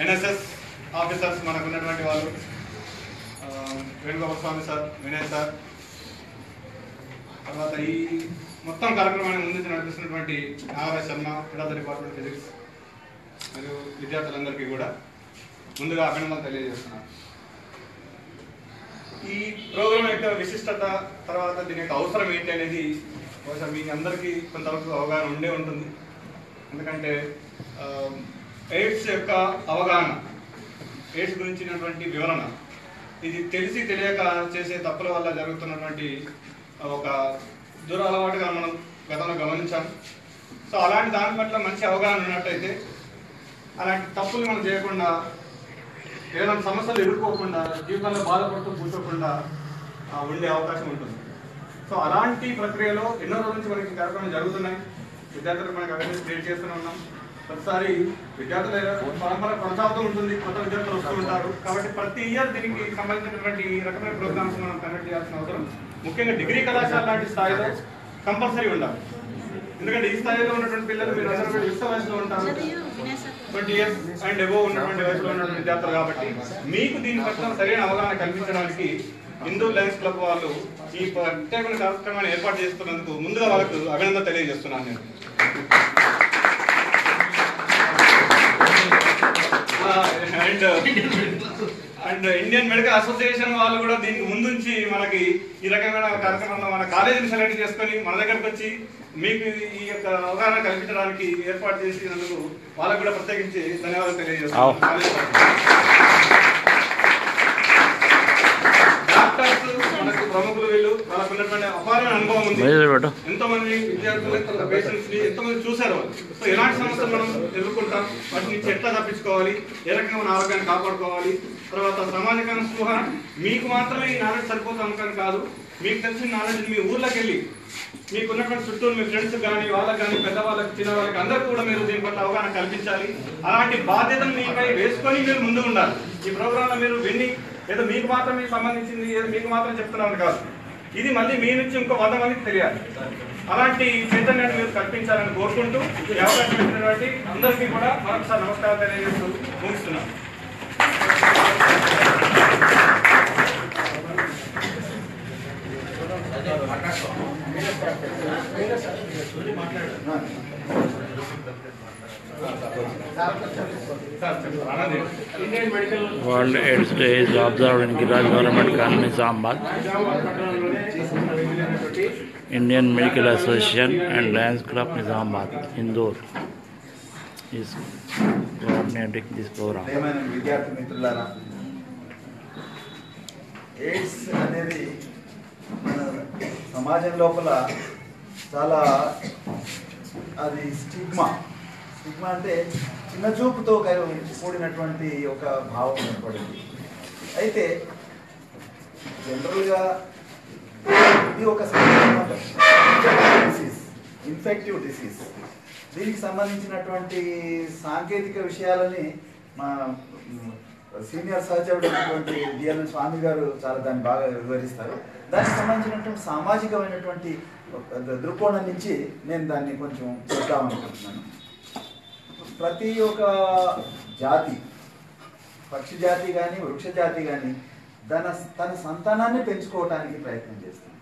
NSS officers మనకు ఉన్నటువంటి వాళ్ళు వేణుగోపాల స్వామి సార్, వినయ్ సార్, తర్వాత ఈ మొత్తం కార్యక్రమాన్ని ముందు నడిపిస్తున్నటువంటి Nagaraj Sharma, philosophy department physics మరియు విద్యార్థులందరికీ కూడా ముందుగా అభినందనలు తెలియజేస్తున్నాను. ఈ ప్రోగ్రాం యొక్క విశిష్టత, తర్వాత దీని యొక్క అవసరం ఏంటి అనేది బహుశా మీ అందరికీ కొంతవరకు అవగాహన ఉండే ఉంటుంది. ఎందుకంటే ఎయిడ్స్ యొక్క అవగాహన, ఎయిడ్స్ గురించినటువంటి వివరణ, ఇది తెలిసి తెలియక చేసే తప్పుల వల్ల జరుగుతున్నటువంటి ఒక దురలవాటుగా మనం గతంలో గమనించాం. సో అలాంటి దాని పట్ల మంచి అవగాహన ఉన్నట్టయితే అలాంటి తప్పులు మనం చేయకుండా, ఏదైనా సమస్యలు ఎదుర్కోకుండా, జీవితంలో బాధపడుతూ కూర్చోకుండా ఉండే అవకాశం ఉంటుంది. సో అలాంటి ప్రక్రియలో ఎన్నో రోజుల నుంచి మనకి కార్యక్రమాలు జరుగుతున్నాయి. విద్యార్థులకు మనకి అవేర్నెస్ క్రియేట్ చేస్తూనే ఉన్నాం. ప్రతిసారి విద్యార్థుల పరంపర కొనసాగుతూ ఉంటుంది, కొత్త విద్యార్థులు వస్తూ ఉంటారు. కాబట్టి ప్రతి ఇయర్ దీనికి సంబంధించినటువంటి ఈ రకమైన ప్రోగ్రామ్స్ మనం కండక్ట్ చేయాల్సిన అవసరం ముఖ్యంగా డిగ్రీ కళాశాల లాంటి స్థాయిలో కంపల్సరీ ఉండాలి. ఎందుకంటే ఈ స్థాయిలో ఉన్నటువంటి పిల్లలు మీరు అందరూ యుక్త వయసులో ఉంటారు, 20 years అండ్ అబోవ్ ఉన్నటువంటి వయసులో ఉన్నటువంటి విద్యార్థులు. కాబట్టి మీకు దీని పట్ల సరైన అవగాహన కల్పించడానికి హిందూ లయన్స్ క్లబ్ వాళ్ళు ఈ ప్రత్యేకమైన కార్యక్రమాన్ని ఏర్పాటు చేస్తున్నందుకు ముందుగా వాళ్ళకు అభినందన తెలియజేస్తున్నాను నేను. అండ్ ఇండియన్ మెడికల్ అసోసియేషన్ వాళ్ళు కూడా దీనికి ముందుంచి మనకి ఈ రకమైన కార్యక్రమంలో మన కాలేజీని సెలెక్ట్ చేసుకొని మన దగ్గరకు వచ్చి మీకు ఈ యొక్క అవగాహన కల్పించడానికి ఏర్పాటు చేసినందుకు వాళ్ళకు కూడా ప్రత్యేకించి ధన్యవాదాలు తెలియజేస్తున్నాను. డాక్టర్స్ మనకు ప్రముఖులు, వీళ్ళు వాళ్ళకు ఉన్నటువంటి అపారమైన అనుభవం ఉంది. ఎంతో మంది విద్యార్థులు, పేషెంట్స్ ని ఎంతో మంది చూశారు వాళ్ళు. సో ఎలాంటి సమస్యలు మనం ఎదుర్కొంటాం, వాటి నుంచి ఎట్లా తప్పించుకోవాలి, ఏ రకంగా మన ఆరోగ్యాన్ని కాపాడుకోవాలి, తర్వాత సామాజిక స్పృహ, మీకు మాత్రమే ఈ నాలెడ్జ్ సరిపోతాం అనుకోని కాదు, మీకు తెలిసిన నాలెడ్జ్ మీ ఊర్లోకి వెళ్ళి మీకు ఉన్నటువంటి చుట్టూ మీ ఫ్రెండ్స్ కానీ, వాళ్ళకి కానీ, పెద్దవాళ్ళకి, చిన్న వాళ్ళకి అందరికీ కూడా మీరు దీని పట్ల అవగాహన కల్పించాలి. అలాంటి బాధ్యతను మీపై వేసుకొని మీరు ముందు ఉండాలి. ఈ ప్రోగ్రాంలో మీరు విని ఏదో మీకు మాత్రమే సంబంధించింది, ఏదో మీకు మాత్రం చెప్తున్నాను కాదు, ఇది మళ్ళీ మీ నుంచి ఇంకో 100 మందికి తెలియాలి. అలాంటి చైతన్యాన్ని మీరు కల్పించాలని కోరుకుంటూ ఈ అవకాశం ఇచ్చినటువంటి అందరికీ కూడా మరొకసారి నమస్కారం తెలియజేస్తూ ముగిస్తున్నాను. World AIDS Day is observed in Giriraj Government College, Nizamabad. Indian Medical Association and Lions Club, Nizamabad, Indore is coordinating this program. విద్యార్థి మిత్రులారా, ఎయిడ్స్ అనేది మన సమాజం లోపల చాలా అది స్టిగ్మా అంటే చిన్న చూపుతో కూడినటువంటి ఒక భావం ఏర్పడింది. అయితే జనరల్గా ఇది ఒక డిసీజ్, ఇన్ఫెక్టివ్ డిసీజ్. దీనికి సంబంధించినటువంటి సాంకేతిక విషయాలని మా సీనియర్ సహచరుడైనటువంటి డిఎల్ఎన్ స్వామి గారు చాలా దాన్ని బాగా వివరిస్తారు. దానికి సంబంధించినటువంటి సామాజికమైనటువంటి దృక్కోణం నుంచి నేను దాన్ని కొంచెం చెప్తామనుకుంటున్నాను. ప్రతి ఒక్క జాతి, పక్షి జాతి కానీ, వృక్ష జాతి కానీ తన సంతానాన్ని పెంచుకోవడానికి ప్రయత్నం చేస్తుంది.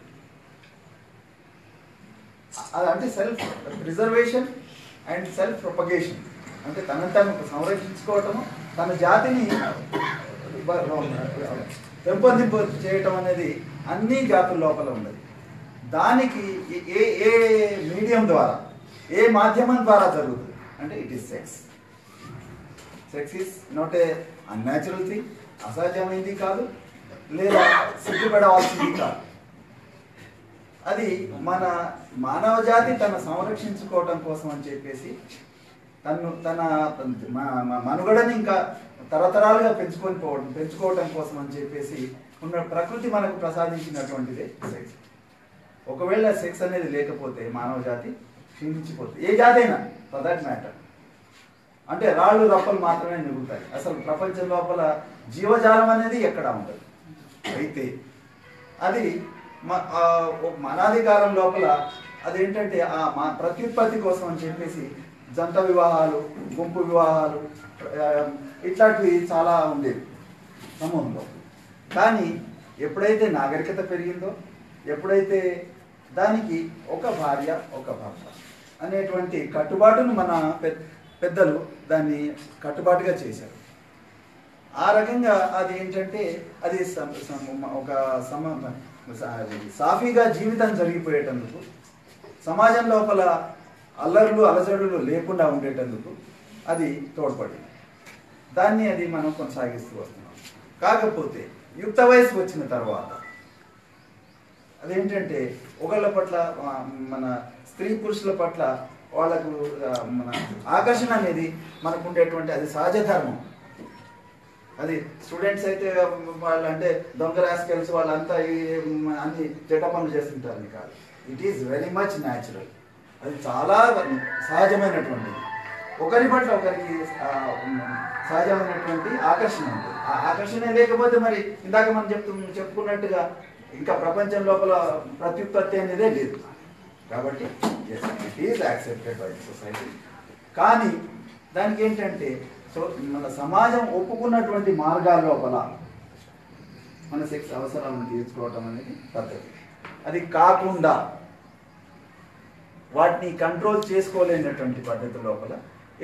అంటే self preservation and self propagation, అంటే తను సంరక్షించుకోవటము, తన జాతిని పెంపొందింపు చేయటం అనేది అన్ని జాతుల లోపల ఉన్నది. దానికి ఏ మీడియం ద్వారా, ఏ మాధ్యమం ద్వారా జరుగుతుంది అంటే it is sex. Sex is not a unnatural thing, అసహజమైంది కాదు, లేదా సిగ్గుపడవలసింది కాదు. అది మన మానవ జాతి తన సంరక్షించుకోవటం కోసం అని చెప్పేసి తన మనుగడని ఇంకా తరతరాలుగా పెంచుకోవటం కోసం అని చెప్పేసి ఉన్న ప్రకృతి మనకు ప్రసాదించినటువంటిదే సెక్స్. ఒకవేళ సెక్స్ అనేది లేకపోతే మానవ జాతి క్షీణించిపోతుంది. ఏ జాతి అయినా ఫర్ దట్ మ్యాటర్. అంటే రాళ్ళు రప్పలు మాత్రమే మిగులుతాయి. అసలు ప్రపంచం లోపల జీవజాలం అనేది ఎక్కడా ఉండదు. అయితే అది మనాది కాలం లోపల అదేంటంటే ఆ ప్రత్యుత్పత్తి కోసం అని చెప్పేసి జంట వివాహాలు, గుంపు వివాహాలు, ఇట్లాంటివి చాలా ఉండేవి సమూహంలో. కానీ ఎప్పుడైతే నాగరికత పెరిగిందో, ఎప్పుడైతే దానికి ఒక భార్య ఒక భర్త అనేటువంటి కట్టుబాటును మన పెద్దలు దాన్ని కట్టుబాటుగా చేశారు. ఆ రకంగా అది ఏంటంటే అది ఒక సాఫీగా జీవితం జరిగిపోయేటందుకు, సమాజం లోపల అల్లర్లు అలజడులు లేకుండా ఉండేటందుకు అది తోడ్పడింది. దాన్ని అది మనం కొనసాగిస్తూ వస్తున్నాం. కాకపోతే యుక్త వయసు వచ్చిన తర్వాత అదేంటంటే ఒకళ్ళ పట్ల, మన స్త్రీ పురుషుల పట్ల వాళ్ళకు మన ఆకర్షణ అనేది మనకు ఉండేటువంటి అది సహజ ధర్మం. అది స్టూడెంట్స్ అయితే వాళ్ళు అంటే దొంగ రాస్కెల్స్ వాళ్ళంతా అన్ని చెడ్డ పనులు చేస్తుంటారని కాదు. It is very much natural. అది చాలా సహజమైనటువంటిది. ఒకరి పట్ల ఒకరికి సహజమైనటువంటి ఆకర్షణ ఉంటుంది. ఆ ఆకర్షణ లేకపోతే మరి ఇందాక మనం చెప్పుకున్నట్టుగా ఇంకా ప్రపంచం లోపల ప్రత్యుత్పత్తి అనేదే లేదు. కాబట్టి it is accepted by society. కానీ దానికి ఏంటంటే మన సమాజం ఒప్పుకున్నటువంటి మార్గాల లోపల మన సెక్స్ అవసరాలను తీర్చుకోవటం అనేది పద్ధతి. అది కాకుండా వాటిని కంట్రోల్ చేసుకోలేనటువంటి పద్ధతి లోపల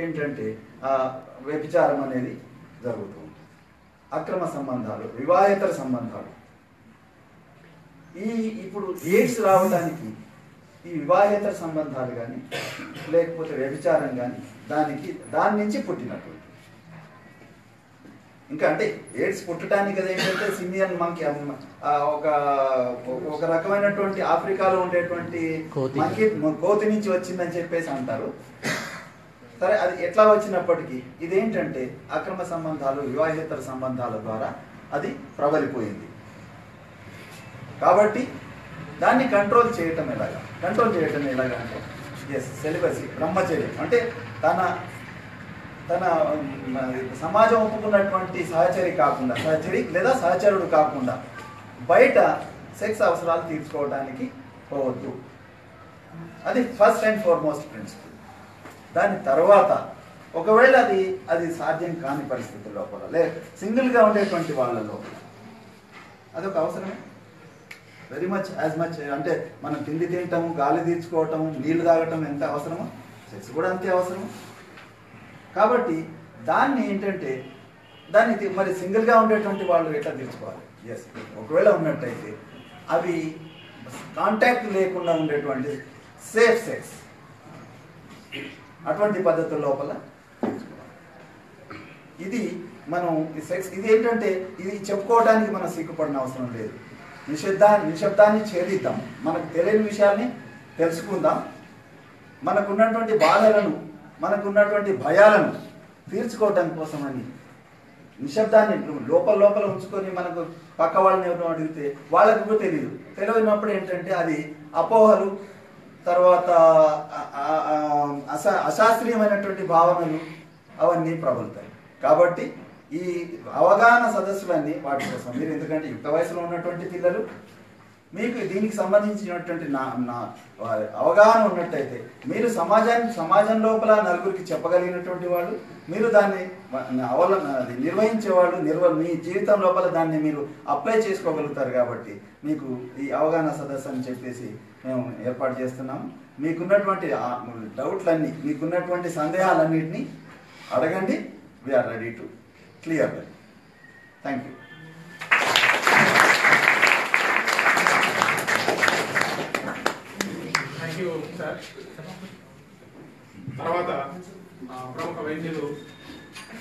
ఏంటంటే వ్యభిచారం అనేది జరుగుతూ ఉంటుంది. అక్రమ సంబంధాలు, వివాహేతర సంబంధాలు. ఇప్పుడు ఎయిడ్స్ రావడానికి ఈ వివాహేతర సంబంధాలు కానీ లేకపోతే వ్యభిచారం కానీ దాని నుంచి పుట్టినటువంటి. ఇంకా అంటే ఎయిడ్స్ పుట్టడానికి అది ఏంటంటే సిమియన్ మంకీ, ఒక రకమైనటువంటి ఆఫ్రికాలో ఉండేటువంటి మంకీ కోతి నుంచి వచ్చిందని చెప్పేసి అంటారు. సరే, అది ఎట్లా వచ్చినప్పటికీ ఇదేంటంటే అక్రమ సంబంధాలు, వివాహేతర సంబంధాల ద్వారా అది ప్రబలిపోయింది. కాబట్టి దాన్ని కంట్రోల్ చేయటం ఎలాగా అంటే సెలిబసీ, బ్రహ్మచర్యం. అంటే తన సమాజం ఒప్పుకున్నటువంటి సహచరి లేదా సహచరుడు కాకుండా బయట సెక్స్ అవసరాలు తీర్చుకోవడానికి పోవద్దు. అది ఫస్ట్ అండ్ ఫార్మోస్ట్ ప్రిన్సిపల్. దాని తర్వాత ఒకవేళ అది సాధ్యం కాని పరిస్థితుల లోపల, సింగిల్గా ఉండేటువంటి వాళ్ళలో అదొక అవసరమే. వెరీ మచ్ యాజ్ మచ్ అంటే మనం తిండి తినటము, గాలి తీర్చుకోవటము, నీళ్లు తాగటం ఎంత అవసరమో సెక్స్ కూడా అంతే అవసరం. కాబట్టి దాన్ని ఏంటంటే దాన్ని మరి సింగిల్గా ఉండేటువంటి వాళ్ళు ఎట్లా తీర్చుకోవాలి? ఎస్, ఒకవేళ ఉన్నట్టయితే అవి కాంటాక్ట్ లేకుండా ఉండేటువంటి సేఫ్ సెక్స్, అటువంటి పద్ధతుల లోపల తీర్చుకోవాలి. ఇది మనం ఈ సెక్స్ ఇది ఏంటంటే ఇది చెప్పుకోవడానికి మనం సిగ్గుపడిన అవసరం లేదు. నిశ్శబ్దాన్ని ఛేదిద్దాం, మనకు తెలియని విషయాల్ని తెలుసుకుందాం, మనకున్నటువంటి బాధలను, మనకున్నటువంటి భయాలను తీర్చుకోవటం కోసమని నిశ్శబ్దాన్ని లోపల ఉంచుకొని మనకు పక్క వాళ్ళని ఎవరు అడిగితే వాళ్ళకు తెలియనప్పుడు ఏంటంటే అది అపోహలు, తర్వాత అశాస్త్రీయమైనటువంటి భావనలు అవన్నీ ప్రబలుతాయి. కాబట్టి ఈ అవగాహన సదస్సులన్నీ వాటి కోసం మీరు, ఎందుకంటే యుక్త వయసులో ఉన్నటువంటి పిల్లలు, మీకు దీనికి సంబంధించినటువంటి అవగాహన ఉన్నట్టయితే మీరు సమాజం లోపల నలుగురికి చెప్పగలిగినటువంటి వాళ్ళు, మీరు దాన్ని నిర్వహించేవాళ్ళు, మీ జీవితం లోపల దాన్ని మీరు అప్లై చేసుకోగలుగుతారు. కాబట్టి మీకు ఈ అవగాహన సదస్సు అని చెప్పేసి మేము ఏర్పాటు చేస్తున్నాము. మీకున్నటువంటి డౌట్లన్నీ, మీకున్నటువంటి సందేహాలన్నింటినీ అడగండి. We are ready to clear that. Thank you. Thank you sir. తర్వాత ప్రముఖ వైద్యులు,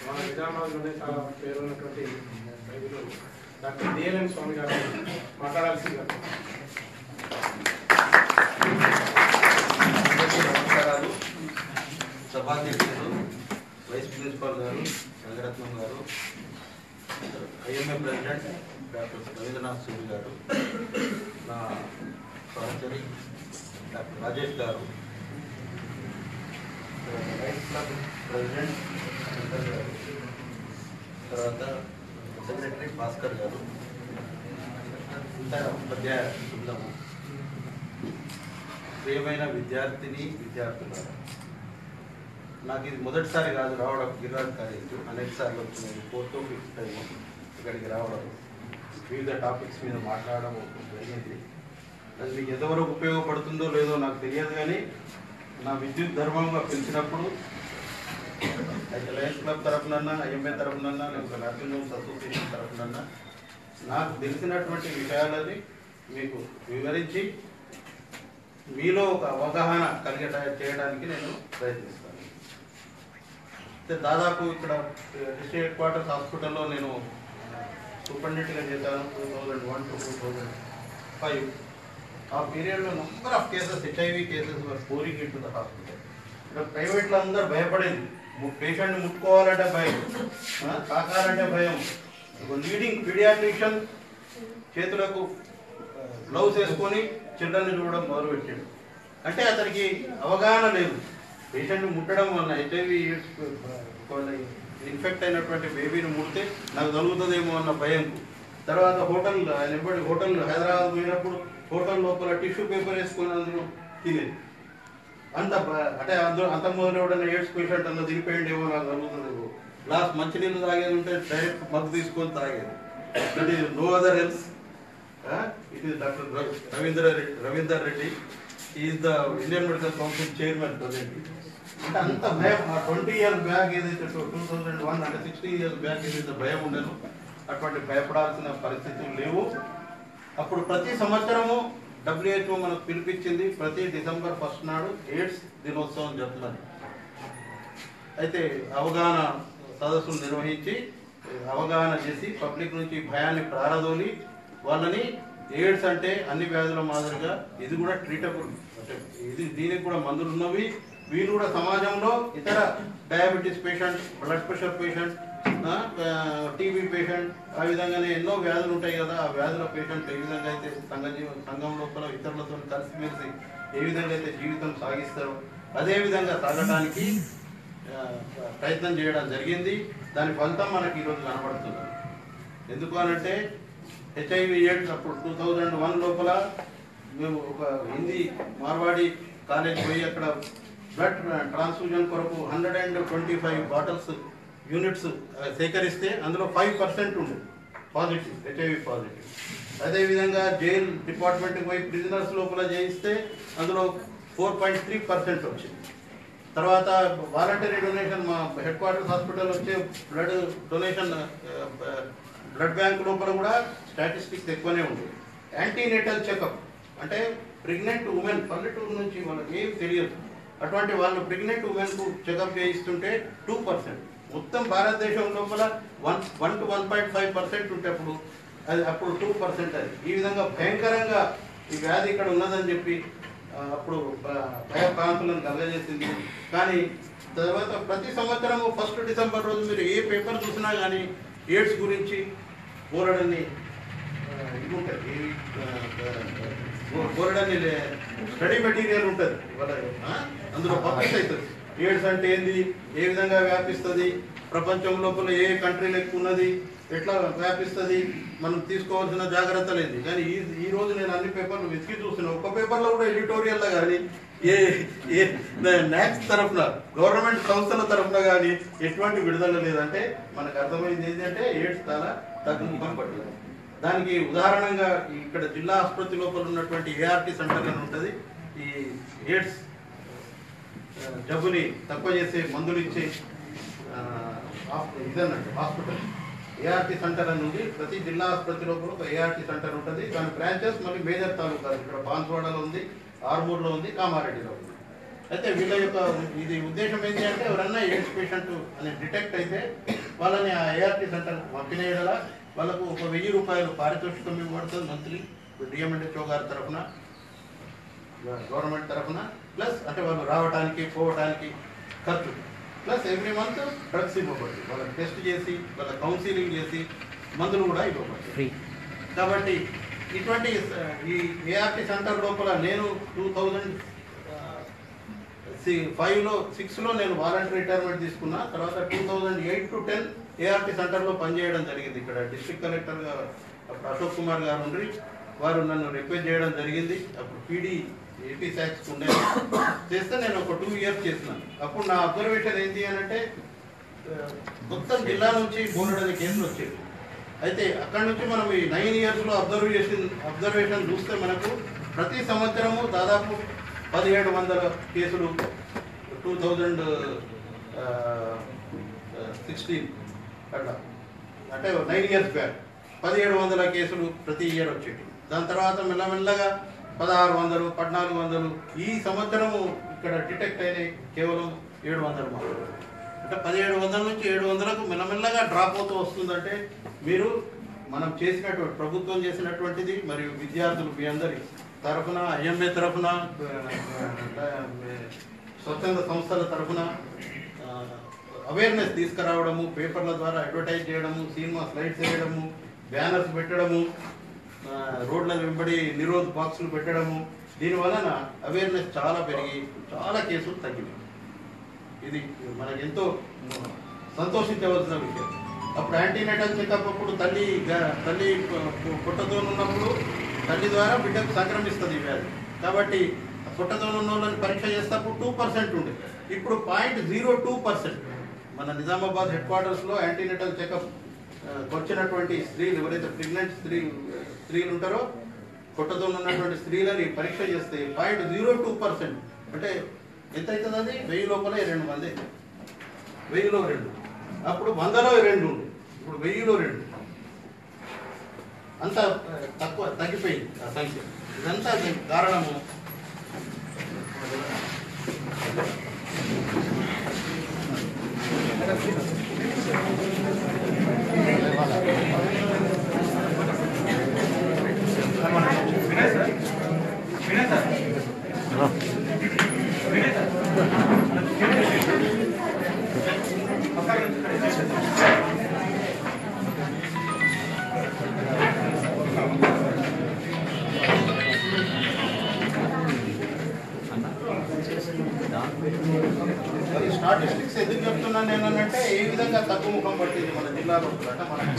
మన నిజామాబాద్లోనే చాలా పేరున్నటువంటి వైద్యులు డాక్టర్ డిఎల్ఎన్ స్వామి గారు మాట్లాడాల్సిందిగా. నమస్కారాలు. సభాధ్యక్షులు వైస్ ప్రిన్సిపాల్ గారు రంగరత్నం గారు, IMA president doctor Ravindranath Suri గారు, నా సహచరి డాక్టర్ రాజేష్ గారు, రైస్ క్లబ్ ప్రెసిడెంట్ శంకర్ గారు, తర్వాత సెక్రటరీ భాస్కర్ గారు, ఉపాధ్యాయ బృందము, ప్రియమైన విద్యార్థిని విద్యార్థులు, నాకు ఇది మొదటిసారి కాదు రావడం గిరిరాజ్ కాలేజ్, అనేక సార్లు వచ్చినాయి. 4th to 5th టైం ఇక్కడికి రావడం, వివిధ టాపిక్స్ మీద మాట్లాడడం జరిగింది. అది మీకు ఎంతవరకు ఉపయోగపడుతుందో లేదో నాకు తెలియదు, కానీ నా విద్యుత్ ధర్మంగా పిలిచినప్పుడు అయితే లయన్స్ క్లబ్ తరఫునన్నా, ఐఎంఏ తరఫునన్నా, లేకపోతే నర్సింగ్ హోమ్స్ అసోసియేషన్ తరఫునన్నా నాకు తెలిసినటువంటి విషయాలని మీకు వివరించి మీలో ఒక అవగాహన చేయడానికి నేను ప్రయత్నిస్తాను. అయితే దాదాపు ఇక్కడ డిస్ట్రిక్ట్ హెడ్ క్వార్టర్స్ హాస్పిటల్లో నేను సూపరింటెండెంట్గా చేశాను 2001 to 2005. ఆ పీరియడ్లో number of cases, HIV cases scoring in to the hospital. ఇక్కడ ప్రైవేట్లో అందరూ భయపడేది, పేషెంట్ని ముట్టుకోవాలంటే భయం, తాకాలంటే భయం. లీడింగ్ పీడియాట్రిషియన్ చేతులకు గ్లౌస్ వేసుకొని చిల్డ్రన్ని చూడడం మొదలుపెట్టాడు. అంటే అతనికి అవగాహన లేదు, పేషెంట్ని ముట్టడం వల్ల హెచ్ఐవి ఇన్ఫెక్ట్ అయినటువంటి బేబీని ముడితే నాకు తగులుతుందేమో అన్న భయంకు. తర్వాత ఆయన ఎప్పటి హోటల్ హైదరాబాద్ పోయినప్పుడు హోటల్ లోపల టిష్యూ పేపర్ వేసుకొని అందులో తినేది. అంటే అందులో అంత మొదలు ఎవడన్నా ఎయిడ్స్ పేషెంట్ అన్న తిరిగిపోయిండేమో నాకు తగులుతుందేమో. గ్లాస్ మంచినీళ్ళు తాగేది ఉంటే డైరెక్ట్ మగ్గు తీసుకొని తాగేది. That is no other else. It is doctor Ravinder Reddy, is the Indian Medical Council chairman present. అంటే అంత భయం, ఆ 20 years బ్యాక్ ఏదైతే 2001 అంటే 60 years బ్యాక్ ఏదైతే భయం ఉండేనో అటువంటి భయపడాల్సిన పరిస్థితులు లేవు. అప్పుడు ప్రతి సంవత్సరము WHO మనకు పిలిపించింది, ప్రతి December 1st నాడు ఎయిడ్స్ దినోత్సవం జరుపుతుంది. అయితే అవగాహన సదస్సులు నిర్వహించి అవగాహన చేసి పబ్లిక్ నుంచి భయాన్ని ప్రారదోలి వాళ్ళని ఎయిడ్స్ అంటే అన్ని వ్యాధుల మాదిరిగా ఇది కూడా ట్రీటబుల్, అంటే దీనికి కూడా మందులు ఉన్నవి, వీళ్ళు కూడా సమాజంలో ఇతర diabetes patient, blood pressure patient, TB patient, ఆ విధంగానే ఎన్నో వ్యాధులు ఉంటాయి కదా, ఆ వ్యాధుల పేషెంట్ ఏ విధంగా అయితే సంఘం లోపల ఇతరులతో కలిసిమెలిసి ఏ విధంగా అయితే జీవితం సాగిస్తారో అదేవిధంగా సాగడానికి ప్రయత్నం చేయడం జరిగింది. దాని ఫలితం మనకి ఈరోజు కనబడుతుంది. ఎందుకు అనంటే హెచ్ఐవి ఎయిడ్స్ అప్పుడు 2001 లోపల మేము ఒక హిందీ మార్వాడి కాలేజ్ పోయి అక్కడ బ్లడ్ ట్రాన్స్ఫ్యూజన్ కొరకు 125 బాటిల్స్ యూనిట్స్ సేకరిస్తే అందులో 5% ఉండే పాజిటివ్, హెచ్ఐవి పాజిటివ్. అదేవిధంగా జైల్ డిపార్ట్మెంట్కి పోయి ప్రిజనర్స్ లోపల చేయిస్తే అందులో 4.3% వచ్చింది. తర్వాత వాలంటరీ డొనేషన్, మా హెడ్ క్వార్టర్స్ హాస్పిటల్ వచ్చే బ్లడ్ డొనేషన్ బ్లడ్ బ్యాంక్ లోపల కూడా స్టాటిస్టిక్స్ ఎక్కువనే ఉంటుంది. యాంటీనేటల్ చెకప్ అంటే ప్రెగ్నెంట్ ఉమెన్, పల్లెటూరు నుంచి వాళ్ళకి ఏం తెలియదు, అటువంటి వాళ్ళు ప్రెగ్నెంట్ ఉమెన్కు చెకప్ చేయిస్తుంటే 2%. మొత్తం భారతదేశం లోపల 1 to 1.5% ఉంటే అప్పుడు 2% అది. ఈ విధంగా భయంకరంగా ఈ వ్యాధి ఇక్కడ ఉన్నదని చెప్పి అప్పుడు భయప్రాంతులను కలగజేసింది. కానీ తర్వాత ప్రతి సంవత్సరము 1st December రోజు మీరు ఏ పేపర్ చూసినా కానీ ఎయిడ్స్ గురించి బోలెడన్ని ఇది ఉంటుంది, బోలెడన్ని స్టడీ మెటీరియల్ ఉంటుంది, అందులో పబ్లిష్ అవుతుంది. ఎయిడ్స్ అంటే ఏంది, ఏ విధంగా వ్యాపిస్తుంది, ప్రపంచం లోపల ఏ కంట్రీలు ఎక్కువ ఉన్నది, ఎట్లా వ్యాపిస్తుంది, మనం తీసుకోవాల్సిన జాగ్రత్తలు ఏంది. కానీ ఈ రోజు నేను అన్ని పేపర్లు వెతికి చూస్తున్నాను, ఒక్క పేపర్లో కూడా ఎడిటోరియల్లో కానీ ఏ నాక్స్ తరఫున, గవర్నమెంట్ సంస్థల తరఫున కానీ ఎటువంటి విడుదల లేదంటే మనకు అర్థమైంది ఏంటంటే ఎయిడ్స్ చాలా తగ్గుముఖం పట్టలేదు. దానికి ఉదాహరణగా ఇక్కడ జిల్లా ఆసుపత్రి లోపల ఉన్నటువంటి ఏఆర్టీ సెంటర్ అని ఉంటుంది. ఈ ఎయిడ్స్ జబ్బుని తక్కువ చేసే మందులు ఇచ్చే ఇదన్నట్టు హాస్పిటల్ ఏఆర్టీ సెంటర్ అని ఉంది. ప్రతి జిల్లా ఆసుపత్రి లోపల ఒక ఏఆర్టీ సెంటర్ ఉంటుంది. దాని బ్రాంచెస్ మళ్ళీ మేజర్ తాలూకాలు ఇక్కడ బాన్స్వాడలో ఉంది, ఆర్మూర్లో ఉంది, కామారెడ్డిలో ఉంది. అయితే వీళ్ళ యొక్క ఇది ఉద్దేశం ఏంటి అంటే ఎవరన్నా ఎయిడ్స్ పేషెంట్ అని డిటెక్ట్ అయితే వాళ్ళని ఆ ఏఆర్టీ సెంటర్ పంపిణీయగల వాళ్ళకు ఒక 1000 రూపాయలు పారితోషికం ఇవ్వబడుతుంది మంత్లీ డిఎంఎన్హెచ్ఓ గారి తరఫున, గవర్నమెంట్ తరఫున. ప్లస్ అంటే వాళ్ళు రావడానికి పోవడానికి ఖర్చు, ప్లస్ ఎవ్రీ మంత్ డ్రగ్స్ ఇవ్వబడుతుంది. వాళ్ళకి టెస్ట్ చేసి వాళ్ళ కౌన్సిలింగ్ చేసి మందులు కూడా ఇవ్వబడుతుంది. కాబట్టి ఇటువంటి ఈ ఏఆర్టీ సెంటర్ లోపల నేను 2005-06లో నేను వాలంటరీ రిటైర్మెంట్ తీసుకున్నా. తర్వాత 2008 to 10 ఏఆర్టీ సెంటర్లో పనిచేయడం జరిగింది. ఇక్కడ డిస్ట్రిక్ట్ కలెక్టర్గా అప్పుడు అశోక్ కుమార్ గారు ఉండి వారు నన్ను రిక్వెస్ట్ చేయడం జరిగింది. అప్పుడు పీడీ 80 శాక్స్ ఉండే చేస్తే నేను ఒక 2 ఇయర్స్ చేస్తున్నాను. అప్పుడు నా అబ్జర్వేషన్ ఏంటి అని అంటే మొత్తం జిల్లా నుంచి బోలెడని కేసులు వచ్చేవి. అయితే అక్కడ నుంచి మనం ఈ 9 ఇయర్స్లో అబ్జర్వేషన్ చూస్తే మనకు ప్రతి సంవత్సరము దాదాపు 1700 కేసులు 2016 అట్లా అంటే 9 ఇయర్స్ బ్యాక్ 1700 కేసులు ప్రతి ఇయర్ వచ్చేవి. దాని తర్వాత మెల్లమెల్లగా 1600, 1400. ఈ సంవత్సరము ఇక్కడ డిటెక్ట్ అయినాయి కేవలం 700 మాత్రమే. అంటే 1700 నుంచి 700కు మెల్లమెల్లగా డ్రాప్ అవుతూ వస్తుందంటే మీరు మనం చేసినటువంటి ప్రభుత్వం చేసినటువంటిది మరియు విద్యార్థులు మీ అందరి తరఫున ఐఎంఏ తరఫున స్వచ్ఛంద సంస్థల తరఫున అవేర్నెస్ తీసుకురావడము, పేపర్ల ద్వారా అడ్వర్టైజ్ చేయడము, సినిమా స్లైడ్స్ వేయడము, బ్యానర్స్ పెట్టడము, రోడ్ల వెంబడి నిరోధ బాక్సులు పెట్టడము, దీనివలన అవేర్నెస్ చాలా పెరిగి చాలా కేసులు తగ్గినాయి. ఇది మనకు ఎంతో సంతోషించవలసిన విషయం. అప్పుడు యాంటీనేటల్ చెకప్ అప్పుడు తల్లి పుట్టతో ఉన్నప్పుడు తల్లి ద్వారా బిడ్డకు సంక్రమిస్తుంది ఈ వ్యాధి. కాబట్టి పుట్టతో ఉన్న వాళ్ళని పరీక్ష చేసేటప్పుడు 2% ఉండే, ఇప్పుడు 0.02%. మన నిజామాబాద్ హెడ్ క్వార్టర్స్లో యాంటీనేటల్ చెకప్ వచ్చినటువంటి స్త్రీలు ఎవరైతే ప్రెగ్నెంట్ స్త్రీలు ఉంటారో పుట్టతో ఉన్నటువంటి స్త్రీలని పరీక్ష చేస్తే 0.02%. అంటే ఎంత అవుతుంది? అది 1000 లోపల 2 మంది, 1000లో 2. అప్పుడు 100లో 2 ఉండే, ఇప్పుడు 1000లో 2. అంత తక్కువ తగ్గిపోయింది ఆ సంఖ్య. ఇదంతా దీనికి కారణము స్టాటిస్టిక్స్ ఎందుకు చెప్తున్నాను నేనంటే ఏ విధంగా తక్కువ ముఖం పట్టింది మన జిల్లాలో అంటే మనకు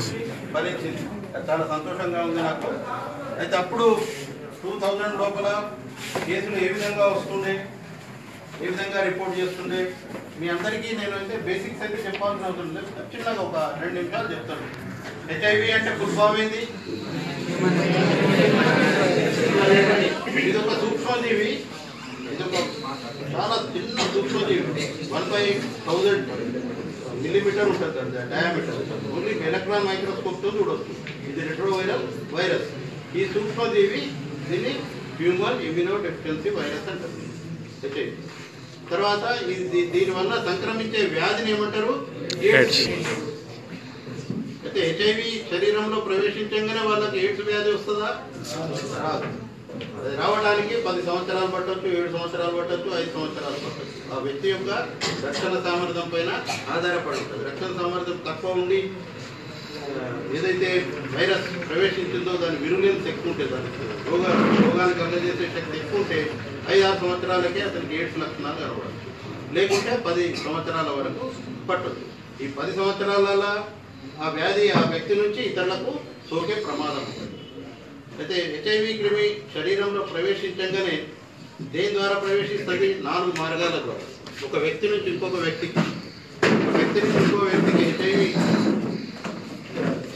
ఫలించింది. చాలా సంతోషంగా ఉంది నాకు. అయితే అప్పుడు 2000 లోపల కేసులు ఏ విధంగా వస్తుండే, ఏ విధంగా రిపోర్ట్ చేస్తుండే మీ అందరికీ నేను అయితే బేసిక్స్ అయితే చెప్పాల్సిన అవసరం లేదు. చిన్నగా ఒక 2 నిమిషాలు చెప్తాను. హెచ్ఐవి అంటే ఫుల్ ఫామ్ ఏంది? ఇది ఒక సూక్ష్మజీవి, ఇది ఒక చాలా చిన్న సూక్ష్మజీవి. 1/1000 మిల్లీమీటర్ ఉంటుంది కదా డయామీటర్. ఓన్లీ ఎలక్ట్రాన్ మైక్రోస్కోప్తో చూడవచ్చు. ఇది రెట్రోవైరల్ వైరస్. ఈ సూక్ష్మజీవి దీన్ని హ్యూమన్ ఇమ్యూనో డెఫిషియన్సీ వైరస్ అంటారు హెచ్ఐవి. తర్వాత దీనివల్ల సంక్రమించే వ్యాధిని ఏమంటారు? ఎయిడ్స్. అయితే హెచ్ఐవి శరీరంలో ప్రవేశించగానే వాళ్ళకి ఎయిడ్స్ వ్యాధి వస్తుందా? రాదు. అది రావడానికి 10 సంవత్సరాలు పట్టవచ్చు, 7 సంవత్సరాలు పట్టవచ్చు, 5 సంవత్సరాలు పట్టవచ్చు. ఆ వ్యక్తి యొక్క రక్షణ సామర్థ్యం పైన ఆధారపడి ఉంటుంది. రక్షణ సామర్థ్యం తక్కువ ఉండి ఏదైతే వైరస్ ప్రవేశించిందో దాని విరులెన్స్ ఎక్కువ ఉంటుంది, దాని రోగాన్ని కలుగజేసే శక్తి ఎక్కువ ఉంటే 5-6 సంవత్సరాలకే అతనికి ఎయిడ్స్ లక్షణాలు కనబడదు. లేకుంటే 10 సంవత్సరాల వరకు పట్టవచ్చు. ఈ 10 సంవత్సరాల ఆ వ్యాధి ఆ వ్యక్తి నుంచి ఇతరులకు సోకే ప్రమాదం ఉంటుంది. అయితే హెచ్ఐవి క్రిమి శరీరంలో ప్రవేశించగానే దేని ద్వారా ప్రవేశిస్తుంది? 4 మార్గాల ద్వారా. ఒక వ్యక్తి నుంచి ఇంకొక వ్యక్తికి, ఒక వ్యక్తి నుంచి ఇంకో వ్యక్తికి హెచ్ఐవి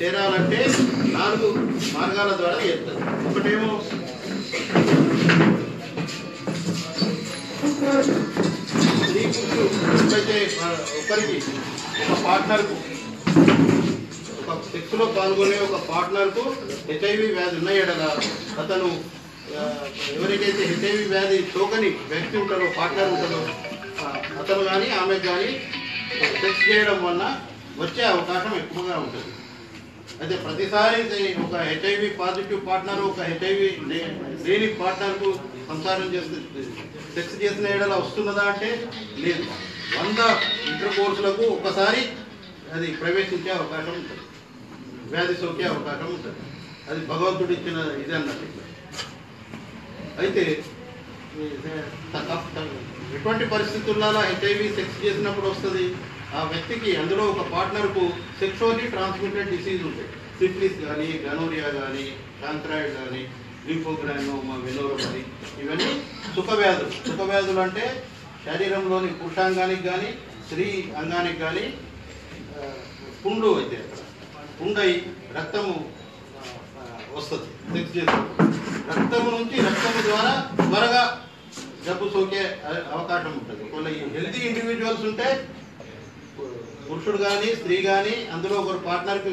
చేరాలంటే 4 మార్గాల ద్వారా చేస్తుంది. ఒకటేమో స్త్రీ పురుషులు ఎప్పుడైతే ఒకరికి ఒక పార్ట్నర్కు ఒక సెక్స్లో పాల్గొనే ఒక పార్ట్నర్కు హెచ్ఐవి వ్యాధి ఉన్న ఎడల అతను ఎవరికైతే హెచ్ఐవి వ్యాధి సోకని వ్యక్తి ఉంటారో, పార్ట్నర్ ఉంటారో, అతను కానీ ఆమె కానీ సెక్స్ చేయడం వల్ల వచ్చే అవకాశం ఎక్కువగా ఉంటుంది. అయితే ప్రతిసారి ఒక హెచ్ఐవి పాజిటివ్ పార్ట్నర్ ఒక హెచ్ఐవి లేని పార్ట్నర్కు సంసారం చేస్తే సెక్స్ చేసిన ఏడల వస్తున్నదా అంటే లేదు. 100 ఇంటర్ కోర్సులకు ఒకసారి అది ప్రవేశించే అవకాశం ఉంటుంది, వ్యాధి సోకే అవకాశం ఉంటుంది. అది భగవంతుడు ఇచ్చిన ఇది అన్నట్టు. అయితే ఎటువంటి పరిస్థితుల్లో హెచ్ఐవి సెక్స్ చేసినప్పుడు వస్తుంది? ఆ వ్యక్తికి అందులో ఒక పార్ట్నర్కు సెక్షువల్లీ ట్రాన్స్మిటెడ్ డిసీజ్ ఉంటాయి. సిఫిలిస్ కానీ, గనోరియా కానీ, యాంథ్రాయిడ్ కానీ లింఫోగ్రానోమా, వెనోరోపతి, ఇవన్నీ సుఖవ్యాధులు. సుఖవ్యాధులు అంటే శరీరంలోని పురుషాంగానికి కానీ స్త్రీ అంగానికి కానీ పుండు అయితే అక్కడ పుండై రక్తము వస్తుంది. సెక్స్ చేసినప్పుడు రక్తము నుంచి రక్తము ద్వారా త్వరగా జబ్బు సోకే అవకాశం ఉంటుంది. ఒకవేళ హెల్తీ ఇండివిజువల్స్ ఉంటే పురుషుడు కానీ స్త్రీ కానీ అందులో ఒకరు పార్ట్నర్కి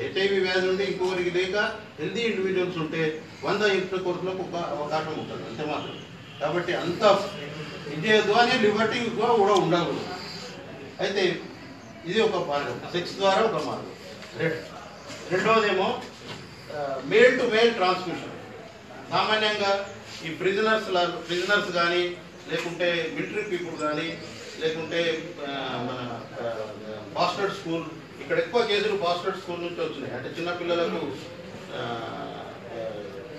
HIV వ్యాధి ఉండి ఇంకొకరికి లేక హెల్తీ ఇండివిజువల్స్ ఉంటే 100 ఇంటర్కోర్స్లకు ఒక అవకాశం ఉంటుంది అంతే మాత్రం. కాబట్టి అంత ఇదేదో అని లిబర్టీ కూడా ఉండకూడదు. అయితే ఇది ఒక మార్గం, సెక్స్ ద్వారా ఒక మార్గం. రెండవదేమో మేల్ టు మేల్ ట్రాన్స్మిషన్. సామాన్యంగా ఈ ప్రిజనర్స్ కానీ లేకుంటే మిలిటరీ పీపుల్ కానీ లేకుంటే మన బాస్టర్డ్ స్కూల్, ఇక్కడ ఎక్కువ కేసులు బాస్టర్డ్ స్కూల్ నుంచి వచ్చినాయి. అంటే చిన్నపిల్లలకు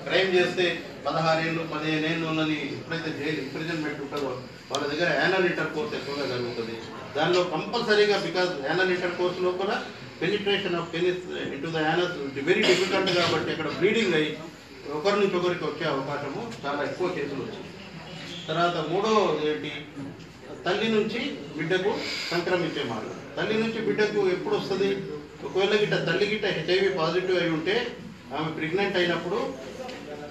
క్రైమ్ చేస్తే 16 ఏళ్ళు 15 ఏళ్ళు ఉన్నది ఎప్పుడైతే జైలు ఇంప్రిజన్మెంట్ ఉంటుందో వాళ్ళ దగ్గర యానల్ ఇంటర్ కోర్స్ ఎక్కువగా జరుగుతుంది. దానిలో కంపల్సరీగా బికాజ్ యానల్ ఇంటర్ కోర్స్ లోపల penetration of penis into the anus very difficult కాబట్టి అక్కడ బ్లీడింగ్ అయ్యి ఒకరి నుంచి ఒకరికి వచ్చే అవకాశము చాలా ఎక్కువ కేసులు వచ్చింది. తర్వాత మూడోది ఏంటి, తల్లి నుంచి బిడ్డకు సంక్రమించే మార్గం. తల్లి నుంచి బిడ్డకు ఎప్పుడు వస్తుంది? ఒకవేళ గిట్ట తల్లి గిట్ట HIV పాజిటివ్ అయి ఉంటే ఆమె ప్రెగ్నెంట్ అయినప్పుడు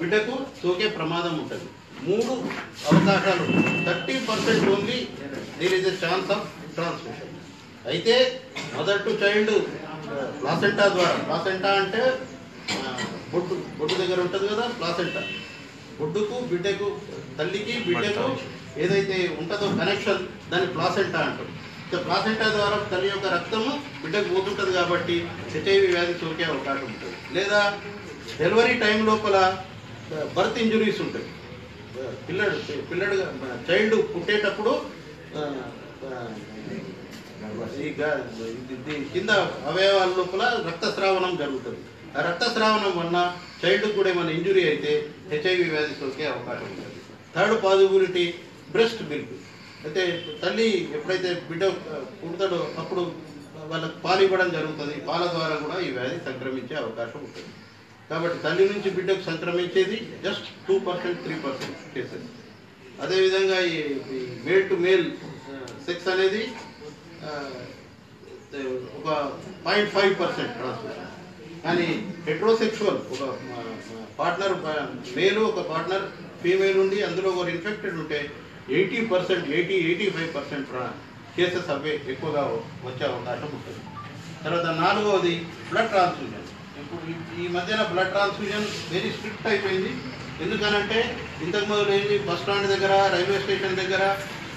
బిడ్డకు సోకే ప్రమాదం ఉంటుంది. 3 అవకాశాలు 30% only there is a chance of transmission. అయితే మదర్ టు చైల్డ్ ప్లాసెంటా ద్వారా, ప్లాసెంటా అంటే బొడ్డు దగ్గర ఉంటుంది కదా ప్లాసెంటా, బొడ్డుకు బిడ్డకు తల్లికి బిడ్డకు ఏదైతే ఉంటుందో కనెక్షన్ దాన్ని ప్లాసెంటా అంటారు. ప్లాసెంటా ద్వారా తల్లి యొక్క రక్తము బిడ్డకు పోతుంటుంది కాబట్టి HIV వ్యాధి సోకే అవకాశం ఉంటుంది. లేదా డెలివరీ టైం లోపల బర్త్ ఇంజురీస్ ఉంటాయి. పిల్లడు చైల్డ్ పుట్టేటప్పుడు కింద అవయవాల లోపల రక్తస్రావణం జరుగుతుంది. ఆ రక్తస్రావణం వలన చైల్డ్కి కూడా ఏమైనా ఇంజురీ అయితే HIV వ్యాధి సోకే అవకాశం ఉంటుంది. Third possibility breast milk. అయితే తల్లి ఎప్పుడైతే బిడ్డ పుడతాడో అప్పుడు వాళ్ళకి పాలు ఇవ్వడం జరుగుతుంది. పాల ద్వారా కూడా ఈ వ్యాధి సంక్రమించే అవకాశం ఉంటుంది. కాబట్టి తల్లి నుంచి బిడ్డకు సంక్రమించేది జస్ట్ 2%, 3% కేసెస్. అదేవిధంగా ఈ మేల్ టు మేల్ సెక్స్ అనేది ఒక 0.5% ట్రాన్స్మిషన్. కానీ హెట్రోసెక్షువల్ ఒక పార్ట్నర్ మేలు ఒక పార్ట్నర్ ఫీమేల్ ఉండి అందులో ఒక ఇన్ఫెక్టెడ్ ఉంటే 80%, 80-85% కేసెస్ అవే ఎక్కువగా వచ్చే అవకాశం ఉంటుంది. తర్వాత నాలుగవది బ్లడ్ ట్రాన్స్ఫ్యూజన్. ఇప్పుడు ఈ మధ్యన బ్లడ్ ట్రాన్స్ఫ్యూజన్ వెరీ స్ట్రిక్ట్ అయిపోయింది. ఎందుకనంటే ఇంతకు మొదలు ఏంటి, బస్ స్టాండ్ దగ్గర రైల్వే స్టేషన్ దగ్గర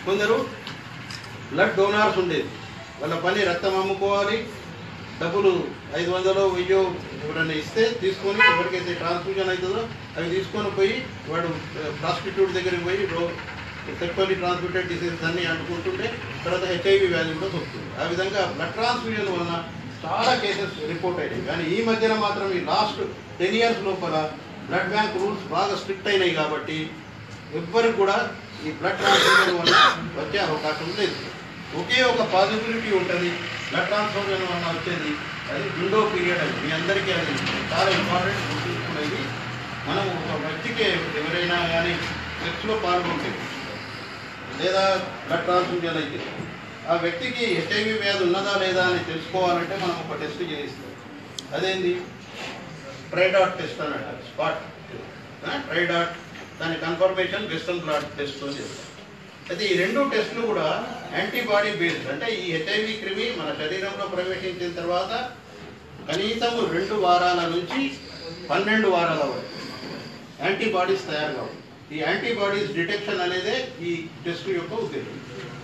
కొందరు బ్లడ్ డోనార్స్ ఉండేది. వాళ్ళ పని రక్తం అమ్ముకోవాలి, డబ్బులు 500 1000 ఎవరైనా ఇస్తే తీసుకొని ఎవరికైతే ట్రాన్స్ఫ్యూజన్ అవుతుందో అవి తీసుకొని పోయి వాడు ప్రాస్టిట్యూట్ దగ్గరికి పోయి సెక్చువల్లీ ట్రాన్స్మిటెడ్ డిసీజెస్ అన్నీ అంటుకుంటుంటే తర్వాత HIV వ్యాధి కూడా వస్తుంది. ఆ విధంగా బ్లడ్ ట్రాన్స్ఫ్యూజన్ వలన చాలా కేసెస్ రిపోర్ట్ అయినాయి. కానీ ఈ మధ్యన మాత్రం ఈ లాస్ట్ 10 years లోపల బ్లడ్ బ్యాంక్ రూల్స్ బాగా స్ట్రిక్ట్ అయినాయి కాబట్టి ఎవ్వరికి కూడా ఈ బ్లడ్ ట్రాన్స్ఫ్యూజన్ వల్ల వచ్చే అవకాశం లేదు. ఒకే ఒక పాజిబిలిటీ ఉంటుంది బ్లడ్ ట్రాన్స్ఫ్యూజన్ వల్ల వచ్చేది, అది విండో పీరియడ్. అది మీ అందరికీ అది చాలా ఇంపార్టెంట్ గుర్తుంచుకునేది. మనం ఒక వ్యక్తికి ఎవరైనా కానీ సెక్స్లో పాల్గొంటే లేదా బ్లడ్ ట్రాన్స్ఫ్యూజన్ అయితే ఆ వ్యక్తికి HIV వ్యాధి ఉన్నదా లేదా అని తెలుసుకోవాలంటే మనం ఒక టెస్ట్ చేయిస్తాం. అదేంది ట్రైడాట్ టెస్ట్ అని అంటారు. స్పాట్ ట్రైడాట్, దాని కన్ఫర్మేషన్ వెస్టర్న్ బ్లాట్ టెస్ట్తో చేస్తాం. అయితే ఈ 2 టెస్టులు కూడా యాంటీబాడీ బేస్డ్. అంటే ఈ HIV క్రిమి మన శరీరంలో ప్రవేశించిన తర్వాత కనీసం 2 వారాల నుంచి 12 వారాల వరకు యాంటీబాడీస్ తయారు కావు. ఈ యాంటీబాడీస్ డిటెక్షన్ అనేదే ఈ టెస్ట్ యొక్క ఉద్దేశం.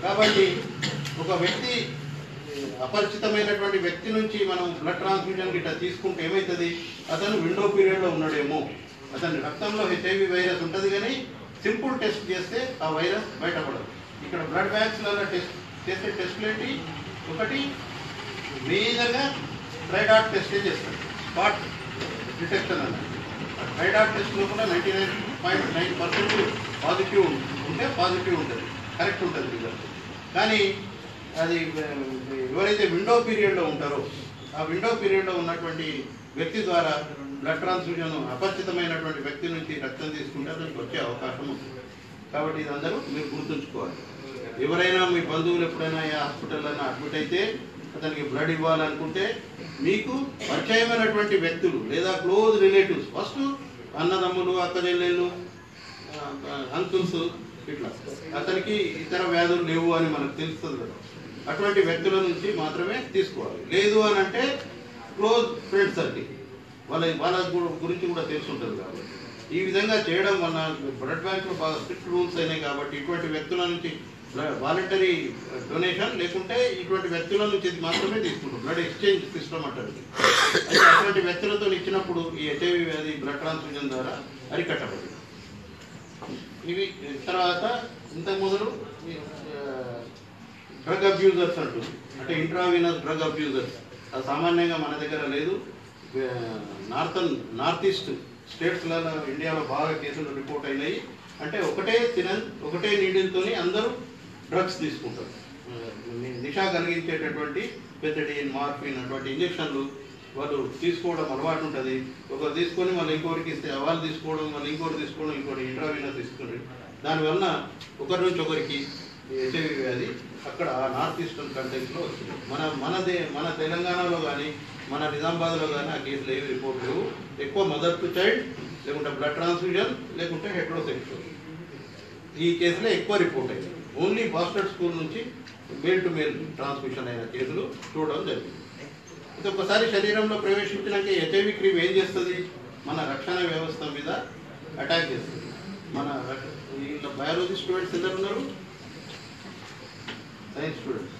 కాబట్టి ఒక వ్యక్తి అపరిచితమైనటువంటి వ్యక్తి నుంచి మనం బ్లడ్ ట్రాన్స్ఫ్యూజన్ గిట్లా తీసుకుంటే ఏమవుతుంది, అతను విండో పీరియడ్లో ఉన్నాడేమో, అతని రక్తంలో HIV వైరస్ ఉంటుంది కానీ సింపుల్ టెస్ట్ చేస్తే ఆ వైరస్ బయటపడదు. ఇక్కడ బ్లడ్ బ్యాంక్స్లలో టెస్ట్ చేసే టెస్టులు ఏంటి, ఒకటి మేజర్గా ట్రైడాట్ టెస్టే చేస్తారు, స్పాట్ డిటెక్షన్ అన్నది. ట్రైడాట్ టెస్ట్ లోపల 99.9% పాజిటివ్ ఉంటే పాజిటివ్ ఉంటుంది, కరెక్ట్ ఉంటుంది రిజల్ట్. కానీ అది ఎవరైతే విండో పీరియడ్లో ఉంటారో ఆ విండో పీరియడ్లో ఉన్నటువంటి వ్యక్తి ద్వారా బ్లడ్ ట్రాన్స్ఫ్యూజన్ అపరిచితమైనటువంటి వ్యక్తి నుంచి రక్తం తీసుకుంటే అతనికి వచ్చే అవకాశం ఉంటుంది. కాబట్టి ఇది అందరూ మీరు గుర్తుంచుకోవాలి. ఎవరైనా మీ బంధువులు ఎప్పుడైనా ఏ హాస్పిటల్లో అడ్మిట్ అయితే అతనికి బ్లడ్ ఇవ్వాలనుకుంటే మీకు పరిచయమైనటువంటి వ్యక్తులు లేదా క్లోజ్ రిలేటివ్స్, ఫస్ట్ అన్నదమ్ములు, అక్కచెల్లెళ్ళు, అంకుల్స్, ఇట్లా అతనికి ఇతర వ్యాధులు లేవు అని మనకు తెలుస్తుంది కదా, అటువంటి వ్యక్తుల నుంచి మాత్రమే తీసుకోవాలి. లేదు అని అంటే క్లోజ్ ఫ్రెండ్ సర్కిల్ వాళ్ళ గురించి కూడా తెలుసుంటుంది. కాబట్టి ఈ విధంగా చేయడం వల్ల బ్లడ్ బ్యాంకులు బాగా స్ట్రిక్ట్ రూల్స్ అయినాయి. కాబట్టి ఇటువంటి వ్యక్తుల నుంచి వాలంటరీ డొనేషన్ లేకుంటే ఇటువంటి వ్యక్తుల నుంచి మాత్రమే తీసుకుంటాం. బ్లడ్ ఎక్స్చేంజ్ సిస్టమ్ అంటారు. అయితే అటువంటి వ్యక్తులతో ఇచ్చినప్పుడు ఈ హెచ్ఐవి వ్యాధి బ్లడ్ ట్రాన్స్ఫ్యూజన్ ద్వారా అరికట్టబడింది. ఇవి తర్వాత ఇంతకు మొదలు డ్రగ్ అబ్యూజర్స్ అంటుంది, అంటే ఇంట్రావీనస్ డ్రగ్ అబ్యూజర్స్. అది సామాన్యంగా మన దగ్గర లేదు. నార్త్ ఈస్ట్ స్టేట్స్లలో ఇండియాలో బాగా కేసులు రిపోర్ట్ అయినాయి. అంటే ఒకటే నీడిల్తో అందరూ డ్రగ్స్ తీసుకుంటారు. నిషా కలిగించేటటువంటి పెథడిన్, మార్ఫిన్ అటువంటి ఇంజక్షన్లు వాళ్ళు తీసుకోవడం అలవాటు ఉంటుంది. ఒకరు తీసుకొని మళ్ళీ ఇంకోరికి ఇస్తే వాళ్ళు తీసుకోవడం, మళ్ళీ ఇంకోటి తీసుకోవడం, ఇంకోటి ఇంట్రావీనస్ తీసుకుంటారు. దానివల్ల ఒకరి నుంచి ఒకరికి హెచ్ఐవి వ్యాధి అక్కడ నార్త్ ఈస్టర్న్ కంట్రీస్లో వచ్చింది. మన తెలంగాణలో కానీ మన నిజామాబాద్లో కానీ ఆ కేసులు ఏవి రిపోర్ట్ లేవు. ఎక్కువ మదర్ టు చైల్డ్, లేకుంటే బ్లడ్ ట్రాన్స్ఫ్యూజన్, లేకుంటే హెట్రోసెక్షువల్, ఈ కేసులే ఎక్కువ రిపోర్ట్ అయ్యాయి. ఓన్లీ బాస్టర్డ్ స్కూల్ నుంచి మేల్ టు మేల్ ట్రాన్స్మిషన్ అయిన కేసులు చూడడం జరిగింది. అయితే ఒకసారి శరీరంలో ప్రవేశించినాక హెచ్ఐవి క్రీమ్ ఏం చేస్తుంది? మన రక్షణ వ్యవస్థ మీద అటాక్ చేస్తుంది. మన బయాలజీ స్టూడెంట్స్ ఎంత ఉన్నారు? Science students.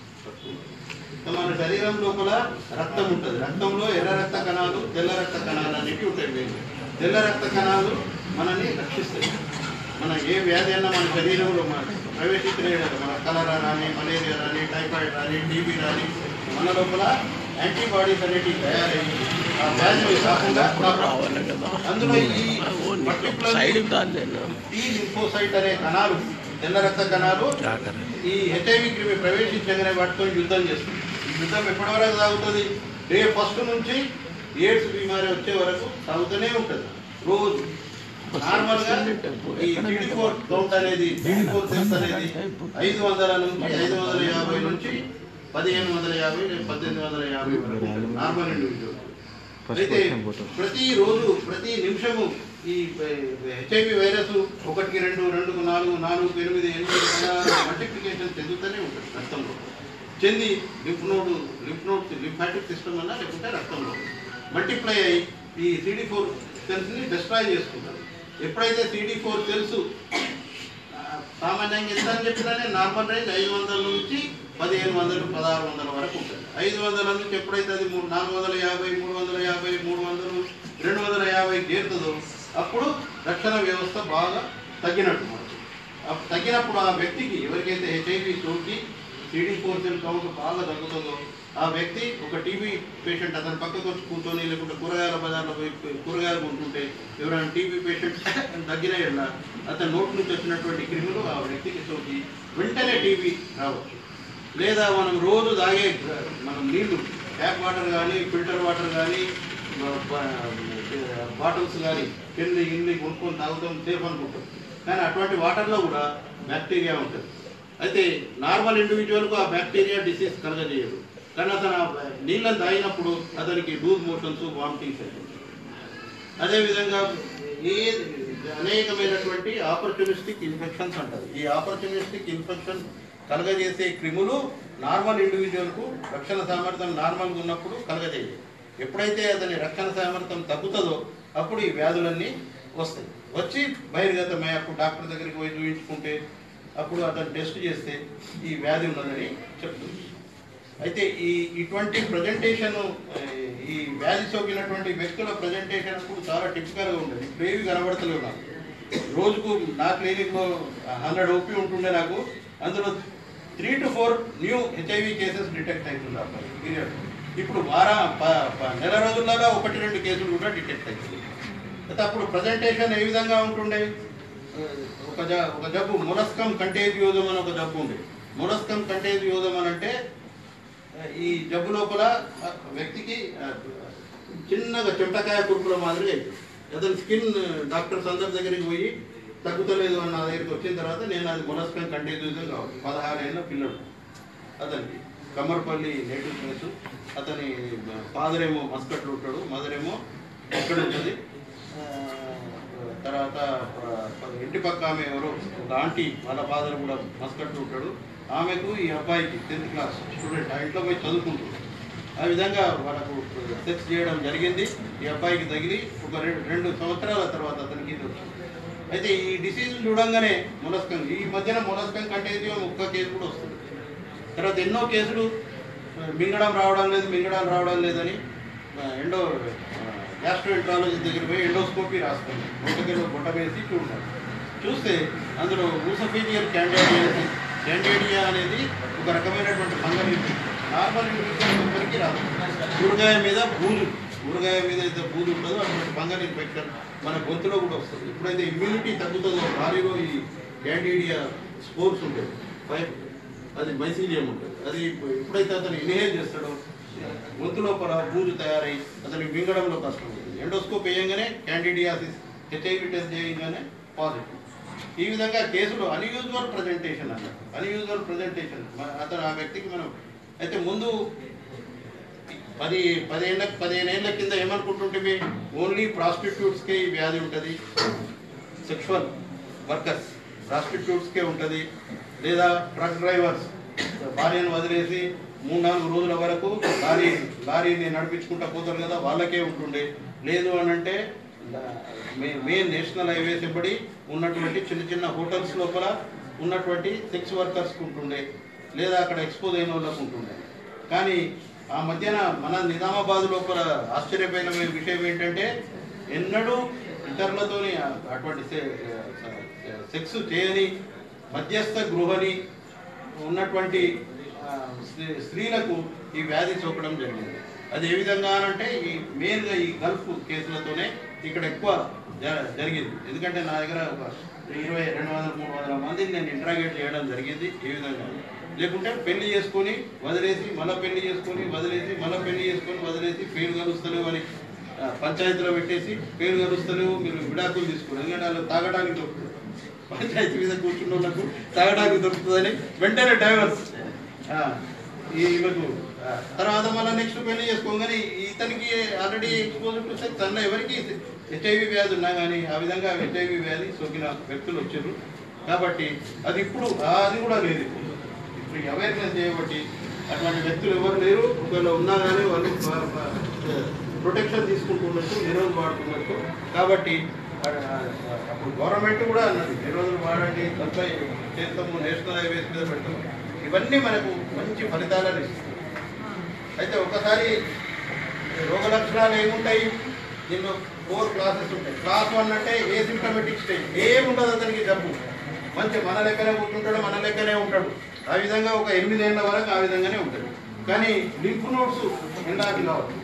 మన శరీరం లోపల రక్తం ఉంటుంది. రక్తంలో ఎర్ర రక్త కణాలు, తెల్ల రక్త కణాలు అనేవి ఉంటాయి. తెల్ల రక్త కణాలు మనల్ని రక్షిస్తాయి. మన ఏ వ్యాధి అన్నా మన శరీరంలో ప్రవేశించిన మన కలరా రాని, మలేరియా రాని, టైఫాయిడ్ రాని, టీబీ రాని, మన లోపల యాంటీబాడీస్ అనేవి తయారయ్యి ఆ వ్యాధి కాకుండా అందులో ఈ టీ లింఫోసైట్ అనే కణాలు, తెల్ల రక్త కణాలు ఈ హెచ్ఐవి క్రిమి ప్రవేశించగానే వాటితో యుద్ధం చేస్తుంది. ఈ యుద్ధం ఎప్పటి వరకు సాగుతుంది? డే ఫస్ట్ నుంచి ఎయిడ్స్ బీమారీ వచ్చే వరకు సాగుతూనే ఉంటుంది. రోజు నార్మల్గా ఈ CD4 కౌంట్ అనేది, CD4 సెల్స్ అనేది 500 నుంచి 550 నుంచి 1550, 1850 వరకు నార్మల్ ఇండివిజువల్. అయితే ప్రతిరోజు ప్రతి నిమిషము ఈ హెచ్ఐవి వైరస్ 1, 2, 2, 4, 4, 8, 8 మల్టిప్లికేషన్ చెందుతూనే ఉంటుంది రక్తంలో. చెంది లింఫాటిక్ సిస్టమ్ అన్నా లేకుంటే రక్తంలో మల్టిప్లై అయ్యి ఈ CD4 సెల్స్ని డిస్ట్రాయ్ చేసుకుంటారు. ఎప్పుడైతే CD4 సెల్స్ సామాన్యంగా ఎంత అని చెప్పినానే నార్మల్ రేంజ్ 500 నుంచి 1500, 1600 వరకు ఉంటుంది. 500 నుంచి ఎప్పుడైతే అది 450, 350, 300, 250 చేరుతుందో అప్పుడు రక్షణ వ్యవస్థ బాగా తగ్గినట్టు. తగ్గినప్పుడు ఆ వ్యక్తికి ఎవరికైతే హెచ్ఐవి సోకి CD4 సెల్ కౌంట్ బాగా తగ్గుతుందో ఆ వ్యక్తి ఒక టీబీ పేషెంట్ అతని పక్కకు వచ్చి కూర్చొని, లేకుంటే కూరగాయల బజార్లో పోయి కూరగాయలు కొంటుంటే ఎవరైనా టీబీ పేషెంట్ తగ్గిన ఎడల అతని నోటి నుంచి వచ్చినటువంటి క్రిములు ఆ వ్యక్తికి సోకి వెంటనే టీబీ రావచ్చు. లేదా మనం రోజు తాగే మనం నీళ్లు, ట్యాప్ వాటర్ కానీ, ఫిల్టర్ వాటర్ కానీ, బాటిల్స్ కానీ ఇల్లు కొనుక్కొని తాగుతాం, సేఫ్ అనుకుంటాం. కానీ అటువంటి వాటర్లో కూడా బ్యాక్టీరియా ఉంటుంది. అయితే నార్మల్ ఇండివిజువల్కు ఆ బ్యాక్టీరియా డిసీజ్ కలగజేయదు. కానీ అతను నీళ్ళని తాగినప్పుడు అతనికి లూజ్ మోషన్స్, వామిటింగ్స్ అవుతుంది. అదేవిధంగా అనేకమైనటువంటి ఆపర్చునిస్టిక్ ఇన్ఫెక్షన్స్ అంటారు. ఈ ఆపర్చునిస్టిక్ ఇన్ఫెక్షన్ కలగజేసే క్రిములు నార్మల్ ఇండివిజువల్కు రక్షణ సామర్థ్యం నార్మల్గా ఉన్నప్పుడు కలగజేయాలి. ఎప్పుడైతే అతని రక్షణ సామర్థ్యం తగ్గుతుందో అప్పుడు ఈ వ్యాధులన్నీ వస్తాయి. వచ్చి బహిర్గతమై అప్పుడు డాక్టర్ దగ్గరికి పోయి చూపించుకుంటే అప్పుడు అతను టెస్ట్ చేస్తే ఈ వ్యాధి ఉన్నదని చెప్తుంది. అయితే ఇటువంటి ప్రజెంటేషన్, ఈ వ్యాధి సోకినటువంటి వ్యక్తుల ప్రజెంటేషన్ అప్పుడు చాలా టిపికల్గా ఉంటుంది. ఇప్పుడు ఏవి కనబడతలేవు నాకు. రోజుకు నా క్లినిక్లో 100 OP ఉంటుండే నాకు. అందులో 3 to 4 new HIV cases detect అవుతుంది పీరియడ్. ఇప్పుడు నెల రోజుల్లో 1-2 కేసులు కూడా డిటెక్ట్ అవుతుంది. అయితే అప్పుడు ప్రజెంటేషన్ ఏ విధంగా ఉంటుండే? ఒక జబ్బు మొలస్కమ్ కంటేజియోజం అని ఒక జబ్బు ఉంది. మొలస్కమ్ కంటేజియోజం అని అంటే ఈ జబ్బు లోపల వ్యక్తికి చిన్నగా చెమటకాయ కురుపుల మాదిరిగా అవుతుంది. అతని స్కిన్ డాక్టర్స్ అందరి దగ్గరికి పోయి తగ్గుతలేదు అన్న దగ్గరికి వచ్చిన తర్వాత నేను అది మొలస్కన్ కంటిన్యూషన్ కావాలి. 16 ఏళ్ళ పిల్లడు అతనికి, కమ్మర్పల్లి నేటివ్ ప్లేస్. అతని ఫాదర్ ఏమో మస్కట్లో ఉంటాడు, మదర్ ఏమో ఇక్కడ ఉంటుంది. తర్వాత ఇంటి పక్క ఆమె ఎవరో ఒక ఆంటీ, వాళ్ళ ఫాదర్ కూడా మస్కట్లో ఉంటాడు. ఆమెకు ఈ అబ్బాయికి 10th క్లాస్ స్టూడెంట్ ఆ ఇంట్లో పోయి చదువుకుంటుంది. ఆ విధంగా వాళ్ళకు సెక్స్ చేయడం జరిగింది. ఈ అబ్బాయికి తగిలి ఒక 2 సంవత్సరాల తర్వాత అతనికి ఇది వచ్చింది. అయితే ఈ డిసీజ్ చూడంగానే మొలస్కన్, ఈ మధ్యన మొలస్కన్ కంటేజియం ఒక్క కేసు కూడా వస్తుంది. తర్వాత ఎన్నో కేసులు మింగడం రావడం లేదని గ్యాస్ట్రోఎంట్రాలజిస్ట్ దగ్గర పోయి ఎండోస్కోపీ రాస్తుంది. గొట్ట వేసి చూస్తే అందులో ఊసోఫేజియల్ క్యాండిడియా అనేది ఒక రకమైనటువంటి ఫంగల్ ఇన్ఫెక్షన్. నార్మల్ ఇన్ఫెక్షన్ ఎవరికి రాదు. ఊరగాయ మీద అయితే బూజు ఉంటుందో అటువంటి ఫంగల్ ఇన్ఫెక్షన్ మన గొంతులో కూడా వస్తుంది. ఎప్పుడైతే ఇమ్యూనిటీ తగ్గుతుందో బాడీలో ఈ క్యాండిడియా స్పోర్స్ ఉంటాయి, అది మైసీలియం ఉంటుంది. అది ఎప్పుడైతే అతను ఇన్హేల్ చేస్తాడో గొంతు లోపల బూజు తయారై అతనికి మింగడంలో కష్టం ఉంటుంది. ఎండోస్కోప్ వేయంగానే క్యాండిడియాసిస్, హెచ్ఐవి టెస్ట్ చేయగానే పాజిటివ్. ఈ విధంగా కేసులో అన్యూజువల్ ప్రజెంటేషన్ అన్నట్టు, అన్యూజువల్ ప్రజెంటేషన్ అతను ఆ వ్యక్తికి మనం అయితే ముందు 15 ఏళ్ల కింద ఏమనుకుంటుంటే ఓన్లీ ప్రాస్టిట్యూట్స్కే ఈ వ్యాధి ఉంటుంది, సెక్షువల్ వర్కర్స్ ప్రాస్టిట్యూట్స్కే ఉంటుంది, లేదా ట్రక్ డ్రైవర్స్ భార్యను వదిలేసి 3-4 రోజుల వరకు లారీని నడిపించుకుంటూ పోతారు కదా వాళ్ళకే ఉంటుండే. లేదు అని అంటే మెయిన్ నేషనల్ హైవేస్ ఎంబడి ఉన్నటువంటి చిన్న హోటల్స్ లోపల ఉన్నటువంటి సెక్స్ వర్కర్స్కి ఉంటుండే, లేదా అక్కడ ఎక్స్పోజ్ అయిన వాళ్ళకు ఉంటుండే. కానీ ఆ మధ్యన మన నిజామాబాద్ లోపల ఆశ్చర్యపోయిన విషయం ఏంటంటే ఎన్నడూ ఇతరులతోని అటువంటి సెక్స్ చేయని మధ్యస్థ గృహని ఉన్నటువంటి స్త్రీలకు ఈ వ్యాధి సోకడం జరిగింది. అది ఏ విధంగా అంటే ఈ మెయిన్గా ఈ గల్ఫ్ కేసులతోనే ఇక్కడ ఎక్కువ జరిగింది. ఎందుకంటే నా దగ్గర ఒక 200-300 మందిని నేను ఇంట్రాగేట్ చేయడం జరిగింది. ఏ విధంగా లేకుంటే పెళ్లి చేసుకొని వదిలేసి మళ్ళీ పెళ్లి చేసుకొని వదిలేసి పేరు కలుస్తలేవు అని పంచాయతీలో పెట్టేసి పేరు కలుస్తలేవు మీరు విడాకులు తీసుకోండి, ఎందుకంటే వాళ్ళు తాగడానికి దొరుకుతుంది, పంచాయతీ మీద కూర్చున్న వాళ్ళకు తాగడానికి దొరుకుతుందని వెంటనే డైవర్స్ ఈమెకు. తర్వాత మళ్ళీ నెక్స్ట్ పెళ్లి చేసుకోగానే ఇతనికి ఆల్రెడీ ఎక్స్పోజర్ టు సెక్స్ అందులో ఎవరికి హెచ్ఐవి వ్యాధి ఉన్నా కానీ ఆ విధంగా హెచ్ఐవి వ్యాధి సోకిన వ్యక్తులు వచ్చారు. కాబట్టి అది ఇప్పుడు అది కూడా లేదు. ఇప్పుడు అవేర్నెస్ చేయబట్టి అటువంటి వ్యక్తులు ఎవరు లేరు. ఒకవేళ ఉన్నా కానీ వాళ్ళు ప్రొటెక్షన్ తీసుకుంటున్నట్టు, నిరోధం వాడుతున్నట్టు. కాబట్టి అప్పుడు గవర్నమెంట్ కూడా అన్నది నిరోధులు వాడండి, సప్లై చేస్తాము, నేషనల్ హైవేస్ మీద పెడతాము. ఇవన్నీ మనకు మంచి ఫలితాలను ఇస్తుంది. అయితే ఒకసారి రోగ లక్షణాలు ఏముంటాయి, దీనిలో 4 క్లాసెస్ ఉంటాయి. క్లాస్ 1 అంటే ఏసిమ్టమెటిక్ స్టేజ్, ఏముండదు అతనికి జబ్బు, మంచి మన లెక్కనే కూర్చుంటాడు, మన లెక్కనే ఉంటాడు. ఆ విధంగా ఒక 8 ఏళ్ల వరకు ఆ విధంగానే ఉంటుంది. కానీ లింఫ్ నోడ్స్ ఎండాకి కావాలి,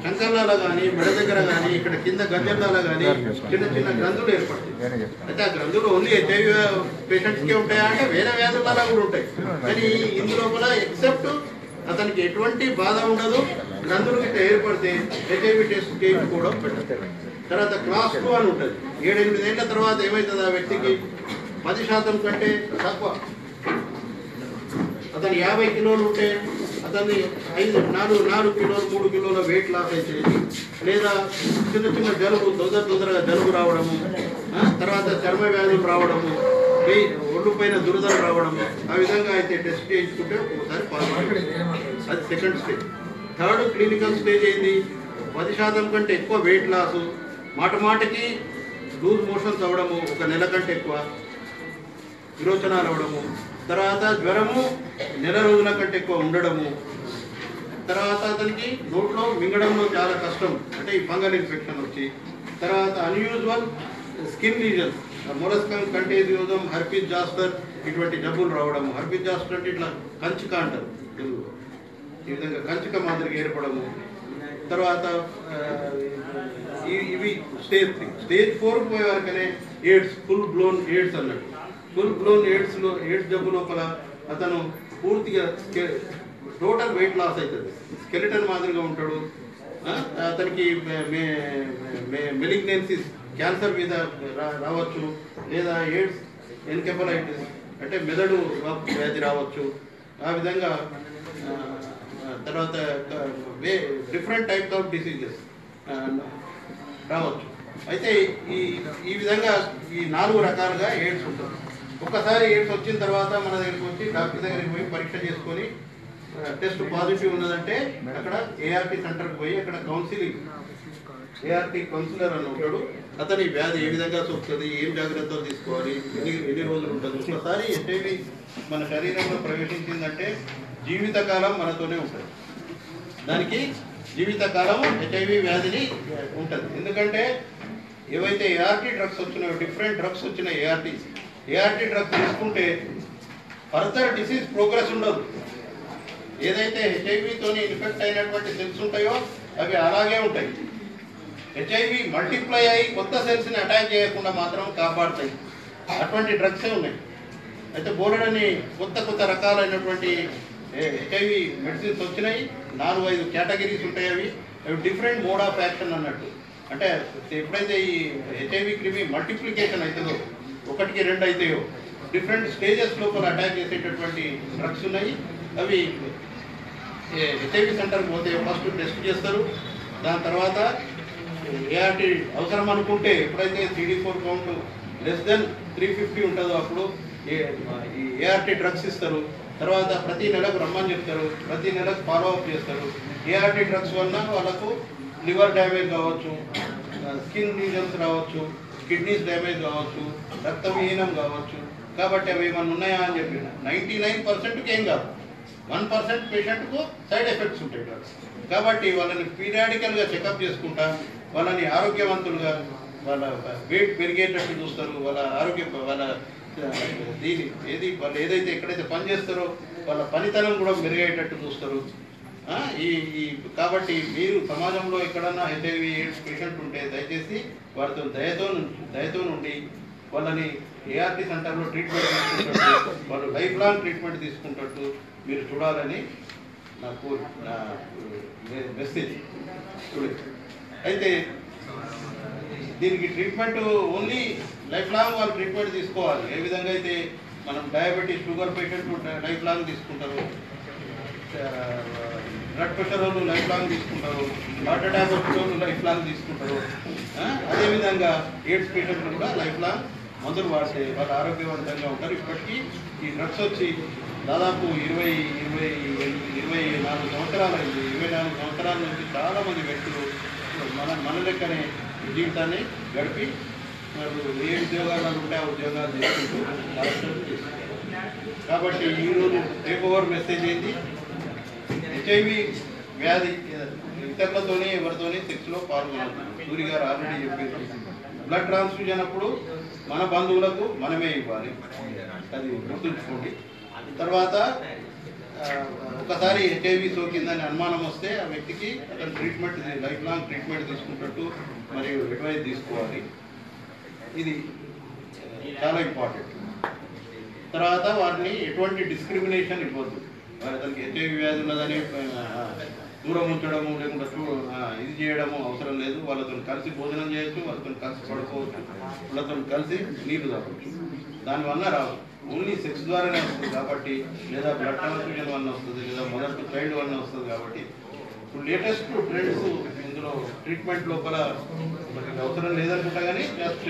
చంకర్లలో కానీ మెడ దగ్గర కానీ ఇక్కడ కింద గంజల్లో కానీ చిన్న గ్రంథులు ఏర్పడతాయి. అయితే ఆ గ్రంథులు ఓన్లీ హెచ్ఐవి పేషెంట్స్కే ఉంటాయా అంటే వేరే వ్యాధులలో కూడా ఉంటాయి. కానీ ఇందులో కూడా ఎక్సెప్ట్ అతనికి ఎటువంటి బాధ ఉండదు, గ్రంథులు గిట్ట ఏర్పడితే హెచ్ఐవి టెస్ట్ చేయించుకోవడం పెట్టారు. తర్వాత క్లాస్ 2 అని ఉంటుంది. 7-8 ఏళ్ల తర్వాత ఏమవుతుంది, ఆ వ్యక్తికి 10% కంటే తక్కువ, అతను 50 కిలోలు ఉంటే అతన్ని 4 కిలోలు 3 కిలోల వెయిట్ లాస్ అయితే, లేదా చిన్న జలుబు తొందరగా జలుబు రావడము, తర్వాత చర్మ వ్యాధులు రావడము, ఒళ్ళు పైన దురదలు రావడము, ఆ విధంగా అయితే టెస్ట్ చేయించుకుంటే ఒకసారి పాజిటివ్. అది second stage. Third clinical stage అయింది, 10% కంటే ఎక్కువ వెయిట్ లాసు, మాటకి లూజ్ మోషన్స్ అవ్వడము, 1 నెల కంటే ఎక్కువ విరోచనాలు అవ్వడము, తర్వాత జ్వరము 1 నెల రోజుల కంటే ఎక్కువ ఉండడము, తర్వాత అతనికి నోట్లో మింగడంలో చాలా కష్టం అంటే ఈ ఫంగల్ ఇన్ఫెక్షన్ వచ్చి, తర్వాత unusual skin lesions, molluscum contagiosum, herpes zoster ఇటువంటి జబ్బులు రావడము. హర్పిస్ జాస్టర్ అంటే ఇట్లా కంచిక అంటారు తెలుగులో, ఈ విధంగా కంచిక మాదిరిగా ఏర్పడము. తర్వాత ఇవి స్టేజ్ 3. స్టేజ్ 4 పోయే వరకనే ఎయిడ్స్, ఫుల్ బ్లోన్ ఎయిడ్స్ అన్నట్టు. ఫుల్ బ్లోన్ ఎయిడ్స్ జబ్బు లోపల అతను పూర్తిగా టోటల్ వెయిట్ లాస్ అవుతుంది. స్కెలిటన్ మాదిరిగా ఉంటాడు. అతనికి మెలిగ్నెన్సిస్ క్యాన్సర్ మీద రావచ్చు, లేదా ఎయిడ్స్ ఎన్కెఫలైటిస్ అంటే మెదడు వ్యాధి రావచ్చు. ఆ విధంగా తర్వాత డిఫరెంట్ టైప్స్ ఆఫ్ డిసీజెస్ రావచ్చు. అయితే ఈ విధంగా ఈ 4 రకాలుగా ఎయిడ్స్ ఉంటుంది. ఒక్కసారి ఎయిడ్స్ వచ్చిన తర్వాత మన దగ్గరికి వచ్చి డాక్టర్ దగ్గరికి పోయి పరీక్ష చేసుకొని టెస్ట్ పాజిటివ్ ఉన్నదంటే అక్కడ ఏఆర్టీ సెంటర్కి పోయి అక్కడ కౌన్సిలింగ్ ఏఆర్టీ కౌన్సిలర్ అని ఉంటాడు. అతని వ్యాధి ఏ విధంగా సోకుతుంది, ఏం జాగ్రత్తలు తీసుకోవాలి, ఎన్ని రోజులు ఉంటుంది. ఒకసారి హెచ్ఐవి మన శరీరంలో ప్రవేశించిందంటే జీవితకాలం మనతోనే ఉంటుంది. దానికి జీవితకాలం హెచ్ఐవి వ్యాధిని ఉంటుంది. ఎందుకంటే ఏవైతే ఏఆర్టీ డ్రగ్స్ వచ్చినాయో, డిఫరెంట్ డ్రగ్స్ వచ్చిన ఏఆర్టీ డ్రగ్స్ తీసుకుంటే ఫర్దర్ డిసీజ్ ప్రోగ్రెస్ ఉండదు. ఏదైతే హెచ్ఐవితోని ఇన్ఫెక్ట్ అయినటువంటి సెల్స్ ఉంటాయో అవి అలాగే ఉంటాయి. హెచ్ఐవి మల్టిప్లై అయ్యి కొత్త సెల్స్ని అటాక్ చేయకుండా మాత్రం కాపాడుతాయి. అటువంటి డ్రగ్సే ఉన్నాయి. అయితే బోలెడని కొత్త రకాలైనటువంటి హెచ్ఐవి మెడిసిన్స్ వచ్చినాయి. 4-5 కేటగిరీస్ ఉంటాయి. అవి డిఫరెంట్ మోడ్ ఆఫ్ యాక్షన్ అన్నట్టు. అంటే ఎప్పుడైతే ఈ హెచ్ఐవి క్రిమి మల్టిప్లికేషన్ అవుతుందో, 1కి 2 అవుతాయో, డిఫరెంట్ స్టేజెస్ లోపల అటాక్ చేసేటటువంటి డ్రగ్స్ ఉన్నాయి. అవి హెచ్ఐవి సెంటర్కి పోతే ఫస్ట్ టెస్ట్ చేస్తారు. దాని తర్వాత ఏఆర్టీ అవసరం అనుకుంటే ఎప్పుడైతే CD4 కౌంట్ <350 ఉంటుందో అప్పుడు ఈ ఏఆర్టీ డ్రగ్స్ ఇస్తారు. తర్వాత ప్రతి నెలకు రమ్మని చెప్తారు, ప్రతి నెలకు ఫాలో అప్ చేస్తారు. ఏఆర్టీ డ్రగ్స్ వల్ల వాళ్ళకు లివర్ డ్యామేజ్ కావచ్చు, స్కిన్ లీజన్స్ రావచ్చు, కిడ్నీస్ డ్యామేజ్ కావచ్చు, రక్తవిహీనం కావచ్చు. కాబట్టి అవి ఏమన్నా ఉన్నాయా అని చెప్పి 99%కి ఏం కాదు. 1% పేషెంట్కు సైడ్ ఎఫెక్ట్స్ ఉంటాయి డ్రగ్స్. కాబట్టి వాళ్ళని పీరియాడికల్గా చెకప్ చేసుకుంటా వాళ్ళని ఆరోగ్యవంతులుగా, వాళ్ళ వెయిట్ పెరిగేటట్టు చూస్తారు. వాళ్ళ వాళ్ళు ఏదైతే ఎక్కడైతే పని చేస్తారో వాళ్ళ పనితనం కూడా మెరుగయ్యేటట్టు చూస్తారు. కాబట్టి మీరు సమాజంలో ఎక్కడన్నా హెచ్ఐవి ఎయిడ్స్ పేషెంట్ ఉంటే దయచేసి వారితో దయతో నుండి వాళ్ళని ఏఆర్టీ సెంటర్లో ట్రీట్మెంట్ తీసుకుంటట్టు, వాళ్ళు లైఫ్ లాంగ్ ట్రీట్మెంట్ తీసుకుంటట్టు మీరు చూడాలని నా మెసేజ్. అయితే దీనికి ట్రీట్మెంట్ ఓన్లీ లైఫ్ లాంగ్ వాళ్ళు ట్రీట్మెంట్ తీసుకోవాలి. ఏ విధంగా అయితే మనం diabetes, sugar patient life long తీసుకుంటారు, బ్లడ్ ప్రెషర్ వాళ్ళు లైఫ్ లాంగ్ తీసుకుంటారు, హార్ట్ అటాక్ వచ్చిన వాళ్ళు లైఫ్ లాంగ్ తీసుకుంటారు. అదేవిధంగా ఎయిడ్స్ పేషెంట్లు కూడా లైఫ్ లాంగ్ మందులు వాడితే వాళ్ళు ఆరోగ్యవంతంగా ఉంటారు. ఇప్పటికీ ఈ డ్రగ్స్ వచ్చి దాదాపు 24 సంవత్సరాలు అయింది. 24 సంవత్సరాల నుంచి చాలామంది వ్యక్తులు మన లెక్కనే జీవితాన్ని గడిపి వాళ్ళు ఏ ఉద్యోగాలు ఉంటే ఆ ఉద్యోగాలు చేసుకుంటూ కాబట్టి ఈరోజు టేక్ ఓవర్ మెసేజ్ ఏంటి, హెచ్ఐవి వ్యాధి ఇతరులతోనే ఎవరితోనే సెక్స్లో పాల్గొనదు. సూరి గారు ఆల్రెడీ చెప్పారు. బ్లడ్ ట్రాన్స్ఫ్యూజన్ అప్పుడు మన బంధువులకు మనమే ఇవ్వాలి, అది గుర్తుంచుకోండి. తర్వాత ఒకసారి హెచ్ఐవి సోకిందని అనుమానం వస్తే ఆ వ్యక్తికి అతను ట్రీట్మెంట్ లైఫ్ లాంగ్ ట్రీట్మెంట్ తీసుకున్నట్టు మరియు అడ్వైస్ తీసుకోవాలి. ఇది చాలా ఇంపార్టెంట్. తర్వాత వారిని ఎటువంటి డిస్క్రిమినేషన్ ఇవ్వద్దు. అతనికి హెచ్ఐవి వ్యాధి ఉన్నదని దూరం ఉంచడము లేకుండా ఇది చేయడము అవసరం లేదు. వాళ్ళతో కలిసి భోజనం చేయొచ్చు, వాళ్ళతో కలిసి పడుకోవచ్చు, వాళ్ళతో కలిసి నీళ్లు తాగవచ్చు. దానివల్ల రాదు, ఓన్లీ సెక్స్ ద్వారానే వస్తుంది కాబట్టి, లేదా బ్లడ్ ట్రాన్స్ఫ్యూజన్ వల్ల వస్తుంది, లేదా మదర్ టు చైల్డ్ వల్ల వస్తుంది. కాబట్టి ఇప్పుడు లేటెస్ట్ ట్రెండ్స్ ఇందులో ట్రీట్మెంట్ లోపల అవసరం లేదనుకుంటా కానీ జస్ట్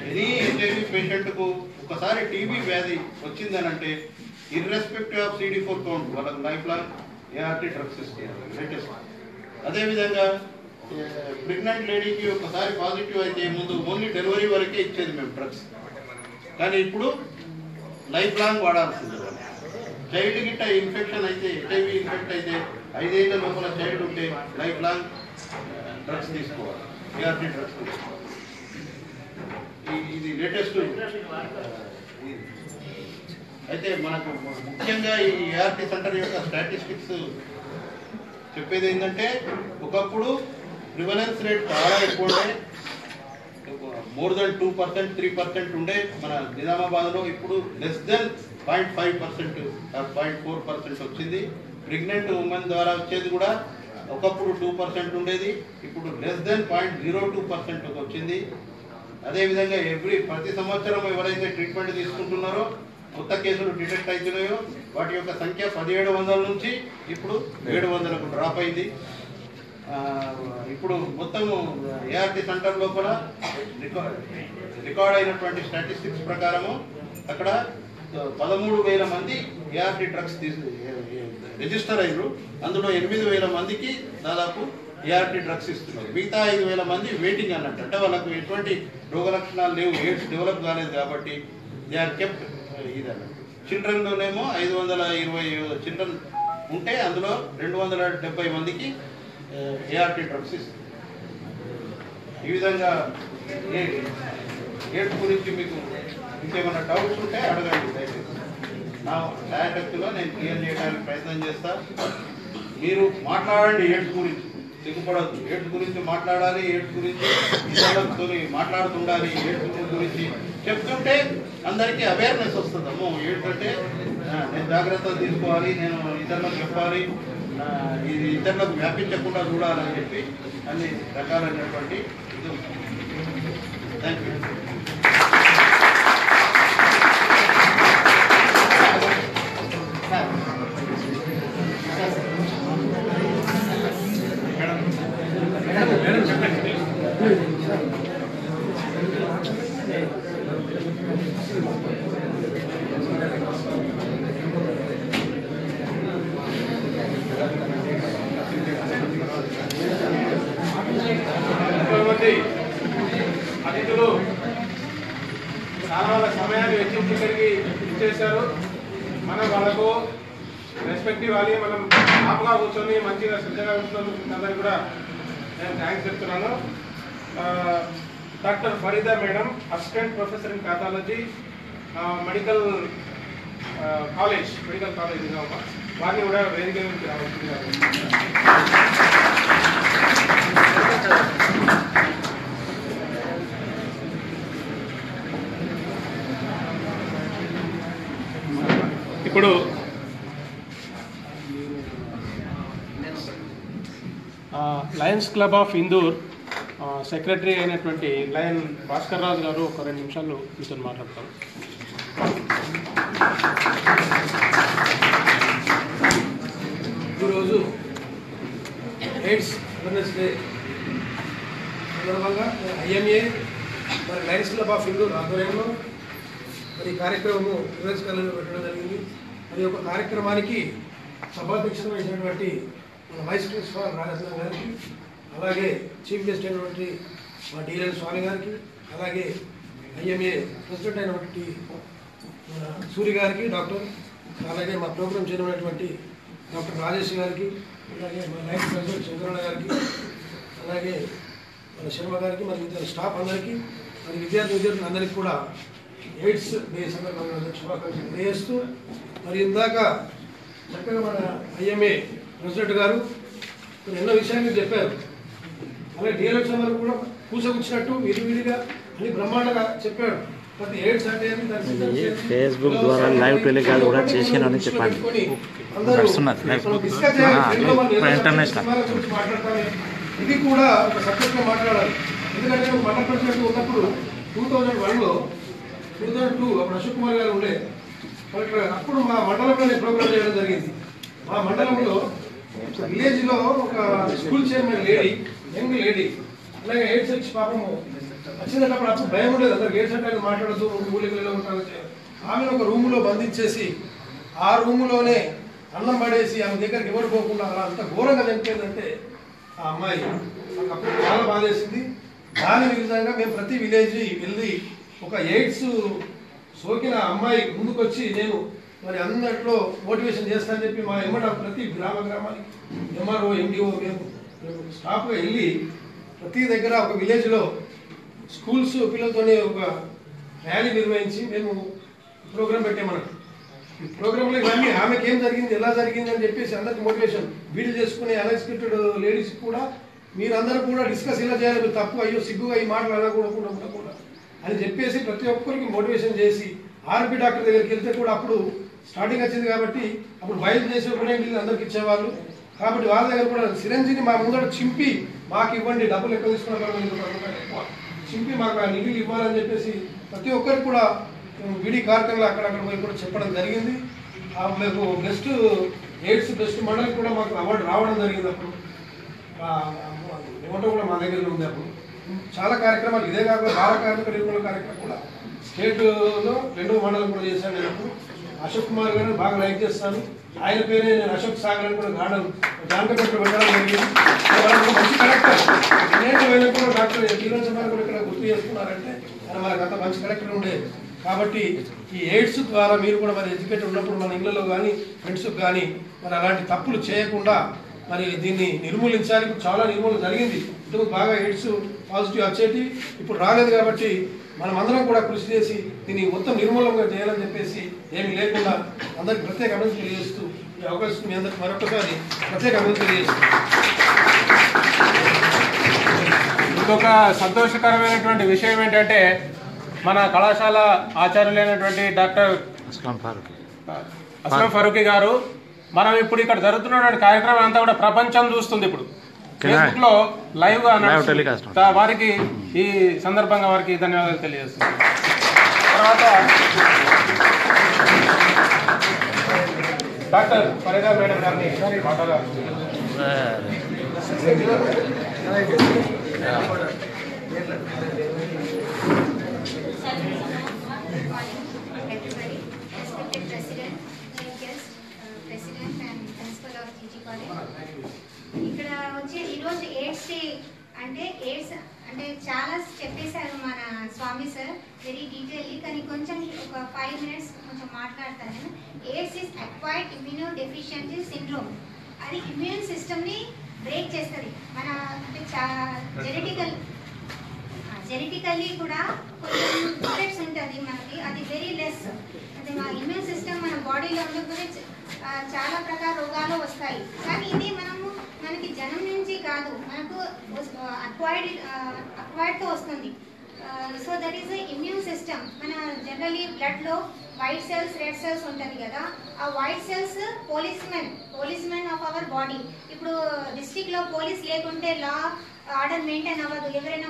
ఎనీ హెచ్ఐవి పేషెంట్కు ఒకసారి టీబీ వ్యాధి వచ్చిందని అంటే ఇర్రెస్పెక్టివ్ ఆఫ్ CD4 కౌంట్ వాళ్ళకి లైఫ్ లాంగ్ ఏఆర్టీ డ్రగ్స్ ఇస్తారు లేటెస్ట్. అదేవిధంగా ప్రెగ్నెంట్ లేడీకి ఒకసారి పాజిటివ్ అయితే ముందు ఓన్లీ డెలివరీ వరకే ఇచ్చేది మేము డ్రగ్స్, కానీ ఇప్పుడు లైఫ్ లాంగ్ వాడాల్సింది. చైల్డ్ గిట్ట ఇన్ఫెక్షన్ అయితే, హెచ్ఐవి ఇన్ఫెక్ట్ అయితే 5 ఏళ్ల లోపల చైల్డ్ ఉంటే లైఫ్ లాంగ్ డ్రగ్స్ తీసుకోవాలి, ఏఆర్టీ డ్రగ్స్ తీసుకోవాలి. ఇది లేటెస్ట్. అయితే మనకు ముఖ్యంగా ఈ ఏఆర్టీ సెంటర్ యొక్క స్టాటిస్టిక్స్ చెప్పేది ఏంటంటే ఒకప్పుడు ప్రివలెన్స్ రేట్ చాలా ఎక్కువ ఉండే, మోర్ దెన్ 2%, 3% ఉండే మన నిజామాబాద్లో. ఇప్పుడు లెస్ దెన్ 0.5%, 0.4% వచ్చింది. ప్రెగ్నెంట్ ఉమెన్ ద్వారా వచ్చేది కూడా ఒకప్పుడు 2% ఉండేది, ఇప్పుడు <0.02% వచ్చింది. అదేవిధంగా ప్రతి సంవత్సరం ఎవరైతే ట్రీట్మెంట్ తీసుకుంటున్నారో కొత్త కేసులు డిటెక్ట్ అవుతున్నాయో వాటి యొక్క సంఖ్య 1700 నుంచి ఇప్పుడు 700కు డ్రాప్ అయింది. ఇప్పుడు మొత్తం ఏఆర్టీ సెంటర్ లోపల రికార్డ్ అయినటువంటి స్టాటిస్టిక్స్ ప్రకారము అక్కడ 13,000 మంది ఏఆర్టీ డ్రగ్స్ రిజిస్టర్ అయ్యారు. అందులో 8,000 మందికి దాదాపు ఏఆర్టీ డ్రగ్స్ ఇస్తున్నారు. మిగతా 5,000 మంది వెయిటింగ్ అన్నట్టు. అంటే వాళ్ళకు ఎటువంటి రోగ లక్షణాలు లేవు, ఎయిడ్స్ డెవలప్ కాలేదు కాబట్టి దే ఆర్ కెప్ట్ ఇదన్నట్టు. చిల్డ్రన్లోనేమో 520 చిల్డ్రన్ ఉంటే అందులో 270 మందికి ఏఆర్టీ డ్రగ్స్ ఇస్తుంది. ఈ విధంగా ఎయిడ్స్ గురించి మీకు ఇంకేమైనా డౌట్స్ ఉంటే అడగండి దయచేసి. నా డైరెక్ట్లో నేను క్లియర్ చేయడానికి ప్రయత్నం చేస్తా. మీరు మాట్లాడండి, ఎయిడ్స్ గురించి సిగ్గుపడద్దు. ఎయిడ్స్ గురించి మాట్లాడాలి, ఎయిడ్స్ గురించి ఇతరులతో మాట్లాడుతుండాలి. ఎయిడ్స్ గురించి చెప్తుంటే అందరికీ అవేర్నెస్ వస్తుంది. అమ్మో ఎయిడ్స్ అంటే నేను జాగ్రత్తలు తీసుకోవాలి, నేను ఇతరులకు చెప్పాలి, ఇది ఇతరులకు వ్యాపించకుండా చూడాలని చెప్పి అన్ని రకాలైనటువంటి ఇది. Thank you. అతిథులు చాలా వాళ్ళ సమయాన్ని వెచ్చించి ఇక్కడికి ఇచ్చేశారు. మనం వాళ్ళకు రెస్పెక్ట్ ఇవ్వాలి. మనం ఆపుగా కూర్చొని మంచిగా శ్రద్ధగా కూర్చొని అందరికీ కూడా నేను థ్యాంక్స్ చెప్తున్నాను. Doctor Farida madam, assistant professor in pathology, medical college వారిని కూడా వేదిక నుంచి రావాల్సింది. ఇప్పుడు Lions club of Indur secretary అయినటువంటి లయన్ భాస్కర్ రాజు గారు ఒక 2 నిమిషాలు మీతో మాట్లాడతారు. ఈరోజు ఎయిడ్స్ అవేర్నెస్ డే సందర్భంగా ఐఎంఏ మరి లయన్స్ క్లబ్ ఆఫ్ ఇందూర్ ఆధ్వర్యంలో మరి ఈ కార్యక్రమము నిర్వహించాలని పెట్టడం జరిగింది. మరి ఒక కార్యక్రమానికి సభాధ్యక్షత వహించినటువంటి మన వైస్ ప్రిన్సిపాల్ రాజేశ్వర గారికి, అలాగే చీఫ్ గెస్ట్ అయినటువంటి మా డిఎన్ స్వామి గారికి, అలాగే ఐఎంఏ ప్రెసిడెంట్ అయినటువంటి మన సూరి గారికి డాక్టర్, అలాగే మా ప్రోగ్రామ్ చేయనటువంటి డాక్టర్ రాజేష్ గారికి, అలాగే మా లైఫ్ ప్రెసిడెంట్ శంకరణ గారికి, అలాగే మన శర్మ గారికి, మరి ఇతర స్టాఫ్ అందరికీ, మరి విద్యార్థులందరికీ కూడా ఎయిడ్స్ డే సందర్భంగా శుభాకాంక్షలు తెలియజేస్తూ, మరి ఇందాక చక్కగా మన ఐఎంఏ ప్రెసిడెంట్ గారు ఎన్నో విషయాలు చెప్పారు. అలాగే డిఎల్ఎఫ్ వరకు కూడా పూసగుచ్చినట్టు విడివిడిగా అన్ని బ్రహ్మాండంగా చెప్పాడు. ప్రతి ఎయిడ్స్ అంటే ఫేస్బుక్ ద్వారా లైవ్ టెలికాల్ కూడా చేసానని చెప్పండి. ఇది కూడా ఒక సబ్జెక్ట్గా మాట్లాడాలి. ఎందుకంటే మండల ప్రెసిడెంట్ ఉన్నప్పుడు 2001లో 2002 అప్పుడు అశోక్ కుమార్ గారు ఉండే కలెక్టర్. అప్పుడు మా మండలంలో ప్రోగ్రామ్ చేయడం జరిగింది. మా మండలంలో విలేజ్ లో ఒక school chairman lady, young lady, అలాగే ఎయిడ్స్ వచ్చి పాపము వచ్చినప్పుడు అప్పుడు భయం ఉండేది. అందరు ఎయిడ్స్ అంటే మాట్లాడద్దు, ఊళ్ళలో ఉంటారు. ఆమెను ఒక రూములో బంధించేసి ఆ రూములోనే అన్నం పడేసి ఆమె దగ్గరికి ఎవరు పోకుండా అలా అంత ఘోరంగా చనిపోయిందంటే ఆ అమ్మాయి నాకు అప్పుడు చాలా బాధేసింది. దాని విధంగా మేము ప్రతి విలేజ్ వెళ్ళి ఒక ఎయిడ్స్ సోకిన అమ్మాయి ముందుకొచ్చి నేను మరి అందరిలో మోటివేషన్ చేస్తానని చెప్పి మా ఎమ్మట ప్రతి గ్రామానికి ఎంఆర్ఓ ఎండిఓ మేము స్టాఫ్గా వెళ్ళి ప్రతి దగ్గర ఒక విలేజ్లో స్కూల్స్ పిల్లలతోనే ఒక ర్యాలీ నిర్వహించి మేము ప్రోగ్రామ్ పెట్టామన్నట్టు. ఈ ప్రోగ్రాంలో ఇవన్నీ ఆమెకి ఏం జరిగింది, ఎలా జరిగింది అని చెప్పేసి అందరికి మోటివేషన్ వీళ్ళు చేసుకునే అన్ఎక్స్పెక్టెడ్ లేడీస్ కూడా మీరందరూ కూడా డిస్కస్ ఇలా చేయాలి, మీరు తప్పు అయ్యో సిగ్గుగా ఈ మాటలు అనకూడకుండా అని చెప్పేసి ప్రతి ఒక్కరికి మోటివేషన్ చేసి ఆర్పి డాక్టర్ దగ్గరికి వెళ్తే కూడా అప్పుడు స్టార్టింగ్ వచ్చింది కాబట్టి అప్పుడు బయలు చేసి ఒకటే నీళ్ళు అందరికి ఇచ్చేవాళ్ళు. కాబట్టి వాళ్ళ దగ్గర కూడా సిరంజిని మా ముందర చింపి మాకు ఇవ్వండి, డబ్బులు ఎక్కువ తీసుకున్న ఎక్కువ చింపి మాకు ఆ నిధులు ఇవ్వాలని చెప్పేసి ప్రతి ఒక్కరికి కూడా విడి కార్యక్రమాలు అక్కడక్కడ పోయి కూడా చెప్పడం జరిగింది. మీకు బెస్ట్ ఎయిడ్స్ బెస్ట్ మండలి కూడా మాకు అవార్డు రావడం జరిగింది. అప్పుడు ఏమంటో కూడా మా దగ్గర ఉంది. అప్పుడు చాలా కార్యక్రమాలు ఇదే కాకుండా బాల కార్మిక నిర్మూలన కార్యక్రమం కూడా స్టేట్లో 2వ మండలం కూడా చేశాను. నేను అశోక్ కుమార్ గారిని బాగా లైక్ చేస్తాను. ఆయన పేరే నేను అశోక్ సాగర్ అని కూడా జానకపేటలో పెట్టడం జరిగింది. మంచి కలెక్టర్ నేను కూడా డాక్టర్ కిరణ్ కుమార్ కూడా ఇక్కడ గుర్తు చేసుకున్నారంటే ఆయన మనకు అంత మంచి కలెక్టర్ ఉండేది. కాబట్టి ఈ ఎయిడ్స్ ద్వారా మీరు కూడా మరి ఎడ్యుకేటెడ్ ఉన్నప్పుడు మన ఇళ్లలో కానీ ఫ్రెండ్స్కి కానీ మరి అలాంటి తప్పులు చేయకుండా మరి దీన్ని నిర్మూలించాలి. చాలా నిర్మూలన జరిగింది. ఇంతకు బాగా ఎయిడ్స్ పాజిటివ్ వచ్చేటి ఇప్పుడు రాలేదు. కాబట్టి మనం అందరం కూడా కృషి చేసి దీన్ని మొత్తం నిర్మూలంగా చేయాలని చెప్పేసి ఏమి లేకుండా అందరికి ప్రత్యేక అభివృద్ధి తెలియజేస్తూ ఈ అవకాశం మీ అందరికి మరొకసారి ప్రత్యేక అభివృద్ధి తెలియజేస్తూ ఇంకొక సంతోషకరమైనటువంటి విషయం ఏంటంటే మన కళాశాల ఆచార్యులైనటువంటి డాక్టర్ అస్లాం ఫరూకీ గారు మనం ఇప్పుడు ఇక్కడ జరుగుతున్నటువంటి కార్యక్రమం అంతా కూడా ప్రపంచం చూస్తుంది. ఇప్పుడు ఫేస్బుక్ లో లైవ్ గా వారికి ఈ సందర్భంగా వారికి ధన్యవాదాలు తెలియజేస్తున్నాను. తర్వాత డాక్టర్ ఫరీదా మేడం గారిని మాట్లాడారు. ఇక్కడ వచ్చి ఈరోజు ఎయిడ్స్ అంటే చాలా చెప్పేశారు మన స్వామి సార్ వెరీ డీటెయిల్లీ. కానీ కొంచెం ఒక 5 minutes కొంచెం మాట్లాడతాను నేను. AIDS is acquired immuno deficiency syndrome. అది ఇమ్యూన్ సిస్టమ్ని బ్రేక్ చేస్తుంది. మన అంటే జెనెటికల్లీ కూడా కొంచెం డిఫెక్ట్స్ ఉంటుంది మనకి. అది వెరీ లెస్. అంటే మా ఇమ్యూన్ సిస్టమ్ మన బాడీలో ఉండకపోతే చాలా ప్రకార రోగాలు వస్తాయి. కానీ ఇది మనకి జనం నుంచి కాదు, మనకు అక్వైర్డ్తో వస్తుంది. So that is immune system. మన జనరలీ బ్లడ్లో వైట్ సెల్స్ రెడ్ సెల్స్ ఉంటుంది కదా, ఆ white cells policemen of our body. ఇప్పుడు డిస్ట్రిక్ట్లో పోలీస్ లేకుంటే లా ఆర్డర్ మెయింటైన్ అవ్వదు. ఎవరైనా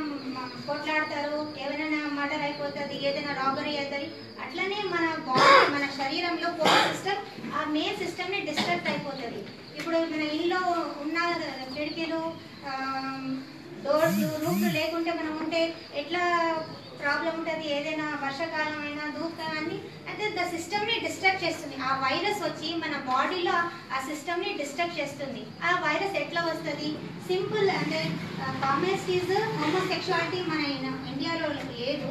కొట్లాడతారు, ఎవరైనా మర్డర్ అయిపోతుంది, ఏదైనా రాబరీ అవుతుంది. అట్లనే మన బాడీ మన శరీరంలో పోలీస్ సిస్టమ్ ఆ మెయిన్ సిస్టమ్ని డిస్ట్రక్ట్ అయిపోతుంది. ఇప్పుడు మన ఇల్లు ఉన్న కిటికీలు డోర్స్ రూఫ్లు లేకుంటే మనం ఉంటే ఎట్లా ప్రాబ్లం ఉంటుంది. ఏదైనా వర్షాకాలం అయినా దూకాలం అన్ని అయితే ద సిస్టమ్ని డిస్ట్రక్ట్ చేస్తుంది. ఆ వైరస్ వచ్చి మన బాడీలో ఆ సిస్టమ్ని డిస్ట్రక్ట్ చేస్తుంది. ఆ వైరస్ ఎట్లా వస్తుంది? సింపుల్ అంటే కామన్స్ ఈజ్ హోమోసెక్షువాలిటీ మన ఇండియాలో లేదు,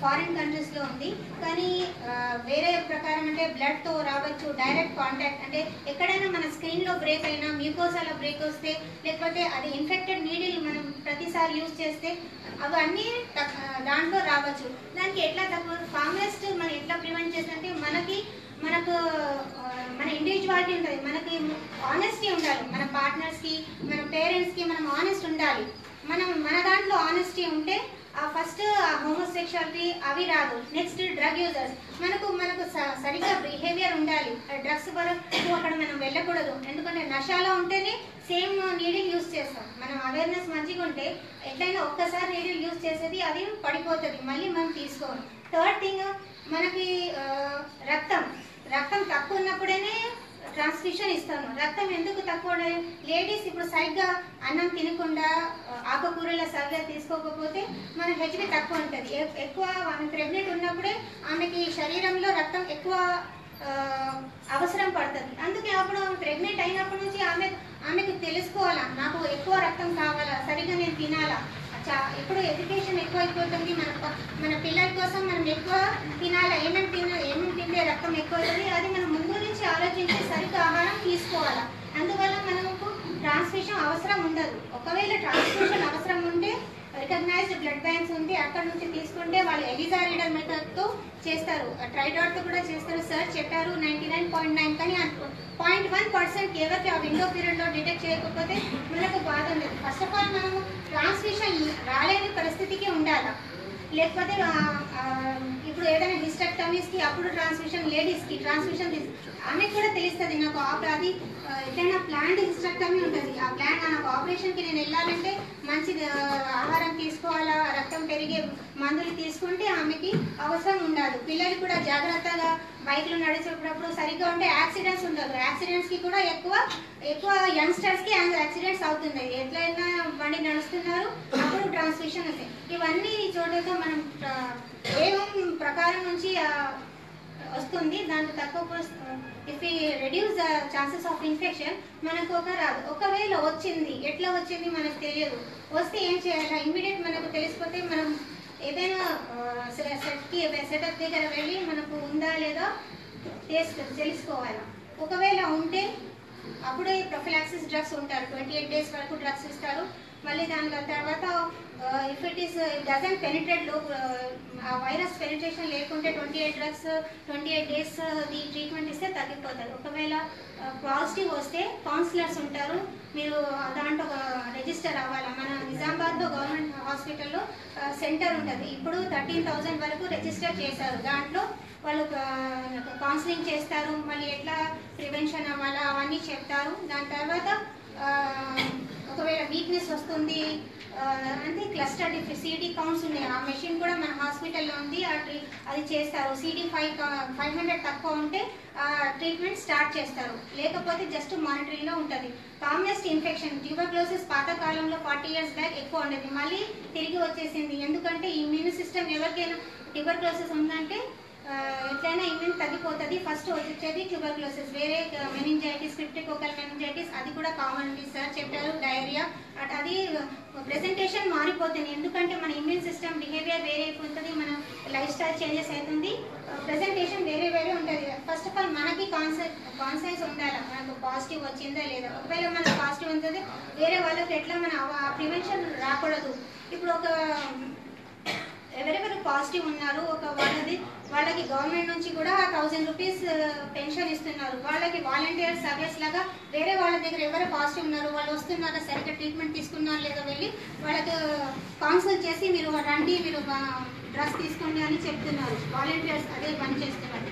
ఫారిన్ కంట్రీస్లో ఉంది. కానీ వేరే ప్రకారం అంటే బ్లడ్తో రావచ్చు, డైరెక్ట్ కాంటాక్ట్ అంటే ఎక్కడైనా మన స్క్రీన్లో బ్రేక్ అయినా, మ్యూకోసాలో బ్రేక్ వస్తే, లేకపోతే అది ఇన్ఫెక్టెడ్ నీడిల్ మనం ప్రతిసారి యూజ్ చేస్తే అవన్నీ దాంట్లో రావచ్చు. దానికి ఎట్లా తక్కువ ఫార్మస్ట్ మనం ఎట్లా ప్రివెంట్ చేస్తుంటే మనకు మన ఇండివిజువాలిటీ ఉంటుంది, మనకి ఆనెస్టీ ఉండాలి. మన పార్ట్నర్స్కి, మన పేరెంట్స్కి మనం ఆనెస్ట్ ఉండాలి. మన దాంట్లో ఆనెస్టీ ఉంటే ఫస్ట్ హోమోసెక్షువాలిటీ అవి రాదు. నెక్స్ట్ డ్రగ్ యూజర్స్ మనకు సరిగ్గా బిహేవియర్ ఉండాలి. డ్రగ్స్ వరకు అక్కడ మనం వెళ్ళకూడదు. ఎందుకంటే నషాలో ఉంటేనే సేమ్ నీడిల్ యూజ్ చేస్తాం. మనం అవేర్నెస్ మంచిగా ఉంటే ఎట్లయినా ఒక్కసారి నీడిల్ యూజ్ చేసేది అది పడిపోతుంది, మళ్ళీ మనం తీసుకోవాలి. థర్డ్ థింగ్ మనకి రక్తం తక్కువ ఉన్నప్పుడేనే ట్రాన్స్ఫ్యూషన్ ఇస్తాను. రక్తం ఎందుకు తక్కువ? లేడీస్ ఇప్పుడు సరిగ్గా అన్నం తినకుండా ఆకుకూరల సరిగ్గా తీసుకోకపోతే మన హెచ్బి తక్కువ ఉంటుంది. ఎక్కువ ఆమె ప్రెగ్నెంట్ ఉన్నప్పుడే ఆమెకి శరీరంలో రక్తం ఎక్కువ అవసరం పడుతుంది. అందుకే అప్పుడు ఆమె ప్రెగ్నెంట్ అయినప్పటి నుంచి ఆమెకు తెలుసుకోవాలా, నాకు ఎక్కువ రక్తం కావాలా, సరిగ్గా నేను తినాలా. ఇప్పుడు ఎడ్యుకేషన్ ఎక్కువ అయిపోతుంది. మన పిల్లల కోసం మనం ఎక్కువ తినాలా, ఏమేమి తింటే రక్తం ఎక్కువ అవుతుంది, అది మనం ముందు నుంచి ఆలోచించి సరిగ్గా ఆహారం తీసుకోవాలా. అందువల్ల మనకు ట్రాన్స్ఫ్యూషన్ అవసరం ఉండదు. ఒకవేళ ట్రాన్స్ఫ్యూషన్ అవసరం ఉంటే రికగ్నైజ్డ్ బ్లడ్ బ్యాంక్స్ ఉంది, అక్కడ నుంచి తీసుకుంటే వాళ్ళు ఎలిజా రీడర్ మెథడ్తో చేస్తారు, ట్రైడాట్తో కూడా చేస్తారు. సార్ చెప్పారు 99.9, కానీ 0.1% ఎవరికి ఆ విండో పీరియడ్లో డిటెక్ట్ చేయకపోతే మనకు బాధ ఉండదు. ఫస్ట్ ఆఫ్ ఆల్ మనము ట్రాన్స్ఫ్యూషన్ రాలేని పరిస్థితికి ఉండాలి. లేకపోతే ఇప్పుడు ఏదైనా హిస్టెక్టమీస్కి అప్పుడు ట్రాన్స్మిషన్, లేడీస్కి ట్రాన్స్మిషన్ ఆమెకు కూడా తెలుస్తుంది. నాకు అది ఎట్లయినా ప్లాంట్ హిస్టెక్టమీ ఉంటుంది. ఆ ప్లాన్ నాకు ఆపరేషన్కి నేను వెళ్ళాలంటే మంచి ఆహారం తీసుకోవాలా, రక్తం పెరిగే మందులు తీసుకుంటే ఆమెకి అవసరం ఉండదు. పిల్లలు కూడా జాగ్రత్తగా బైక్లు నడిచేటప్పుడు సరిగ్గా ఉంటే యాక్సిడెంట్స్ ఉండదు. యాక్సిడెంట్స్కి కూడా ఎక్కువ యంగ్స్టర్స్కి యాక్సిడెంట్స్ అవుతున్నాయి. ఎట్లయినా బండి నడుస్తున్నారు అప్పుడు ట్రాన్స్మిషన్ వస్తాయి. ఇవన్నీ చూడగా మనం ఏం ప్రకారం నుంచి వస్తుంది. దానికి తక్కువ ఇఫ్ ఈ reduce the chances of infection మనకు రాదు. ఒకవేళ వచ్చింది, ఎట్లా వచ్చింది మనకు తెలియదు. వస్తే ఏం చేయాలి? ఇమ్మీడియట్ మనకు తెలిసిపోతే మనం ఏదైనా సెటప్ దగ్గర వెళ్ళి మనకు ఉందా లేదా తెలుసుకోవాలి. ఒకవేళ ఉంటే అప్పుడే ప్రొఫిలాక్సిస్ డ్రగ్స్ ఉంటారు. 28 days వరకు డ్రగ్స్ ఇస్తారు. మళ్ళీ దాని తర్వాత if it is doesn't penetrate ఆ వైరస్ పెనిట్రేషన్ లేకుంటే 28 days ది ట్రీట్మెంట్ ఇస్తే తగ్గిపోతుంది. ఒకవేళ పాజిటివ్ వస్తే కౌన్సిలర్స్ ఉంటారు. మీరు దాంట్లో రిజిస్టర్ అవ్వాలి. మన నిజామాబాద్లో గవర్నమెంట్ హాస్పిటల్లో సెంటర్ ఉంటుంది. ఇప్పుడు 13,000 వరకు రిజిస్టర్ చేశారు. దాంట్లో వాళ్ళు కౌన్సిలింగ్ చేస్తారు. మళ్ళీ ఎట్లా ప్రివెన్షన్ అవ్వాలా అవన్నీ చెప్తారు. దాని తర్వాత ఒకవేళ వీక్నెస్ వస్తుంది అంటే క్లస్టర్ CD కౌంట్స్ ఉన్నాయి. ఆ మెషిన్ కూడా మన హాస్పిటల్లో ఉంది. అది చేస్తారు. CD 500 తక్కువ ఉంటే ట్రీట్మెంట్ స్టార్ట్ చేస్తారు. లేకపోతే జస్ట్ మానిటరింగ్లో ఉంటుంది. కామనెస్ట్ ఇన్ఫెక్షన్ ట్యూబర్క్లోసిస్ పాతకాలంలో 40 years బ్యాక్ ఎక్కువ ఉండేది. మళ్ళీ తిరిగి వచ్చేసింది. ఎందుకంటే ఇమ్యూన్ సిస్టమ్ ఎవరికైనా ట్యూబర్క్లోసిస్ ఉందంటే ఎట్లయినా ఇమ్యూన్ తగ్గిపోతుంది. ఫస్ట్ వచ్చేది ట్యూబర్క్లోసిస్. వేరే మెనింజైటిస్, క్రిప్టోకోకల్ మెనింజైటిస్ అది కూడా కామన్ ఉంది. సార్ చెప్పారు డయేరియా అది ప్రెజెంటేషన్ మారిపోతుంది. ఎందుకంటే మన ఇమ్యూన్ సిస్టమ్ బిహేవియర్ వేరే అయిపోతుంది. మన లైఫ్ స్టైల్ చేంజెస్ అవుతుంది. ప్రెజెంటేషన్ వేరే ఉంటుంది. ఫస్ట్ ఆఫ్ ఆల్ మనకి కాన్షియస్ ఉండాలి. మనకు పాజిటివ్ వచ్చిందా లేదా. ఒకవేళ మనకు పాజిటివ్ ఉంటుంది వేరే వాళ్ళకి ఎట్లా మన ప్రివెన్షన్ రాకూడదు. ఇప్పుడు ఎవరెవరు పాజిటివ్ ఉన్నారు వాళ్ళకి గవర్నమెంట్ నుంచి కూడా 1000 rupees పెన్షన్ ఇస్తున్నారు. వాళ్ళకి వాలంటీర్ సర్వీస్ లాగా వేరే వాళ్ళ దగ్గర ఎవరు పాజిటివ్ ఉన్నారు వాళ్ళు వస్తున్నారా, సరిగ్గా ట్రీట్మెంట్ తీసుకున్నారా లేదా వెళ్ళి వాళ్ళకి కౌన్సిల్ చేసి మీరు రండి, మీరు డ్రగ్స్ తీసుకోండి అని చెప్తున్నారు. వాలంటీర్స్ అదే పని చేస్తున్నారు.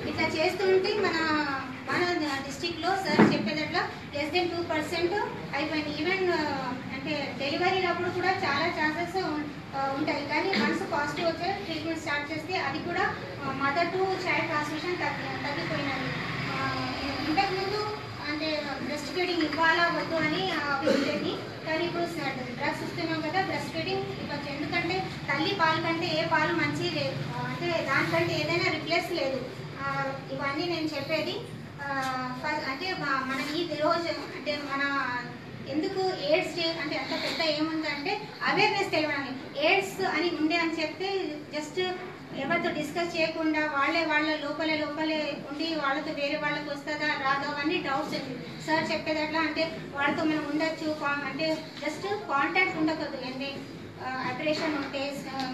ఇట్లా చేస్తుంటే మన డిస్ట్రిక్ట్లో సార్ చెప్పేదట్లా <2% అయిపోయింది. ఈవెన్ అంటే డెలివరీ అప్పుడు కూడా చాలా ఛాన్సెస్ ఉంటాయి. కానీ వన్స్ పాజిటివ్ వచ్చే ట్రీట్మెంట్ స్టార్ట్ చేస్తే అది కూడా మదర్ టు చైల్డ్ ట్రాన్స్మిషన్ తగ్గిపోయినది. ఇంతకుముందు అంటే బ్రెస్ట్ ఫీడింగ్ ఇవ్వాలా వద్దు అని ఉండేది. కానీ ఇప్పుడు డ్రగ్స్ ఇస్తున్నాం కదా, బ్రెస్ట్ ఫీడింగ్ ఇవ్వచ్చు. ఎందుకంటే తల్లి పాలు కంటే ఏ పాలు మంచి లేదు. అంటే దానికంటే ఏదైనా రిప్లేస్ లేదు. ఇవన్నీ నేను చెప్పేది. అంటే మన ఈ రోజు అంటే మన ఎందుకు ఎయిడ్స్ డే అంటే అంత పెద్ద ఏముందంటే అవేర్నెస్ తెలియడానికి. ఎయిడ్స్ అని ఉండే అని చెప్తే జస్ట్ ఎవరితో డిస్కస్ చేయకుండా వాళ్ళ లోపలే ఉండి వాళ్ళతో వేరే వాళ్ళకి వస్తుందా రాదా అవన్నీ డౌట్స్ ఉంది. సార్ చెప్పేది అట్లా అంటే వాళ్ళతో మనం ఉండొచ్చు అంటే జస్ట్ కాంటాక్ట్ ఉండకూడదు. ఏంటి అబ్రేషన్ ఉంటే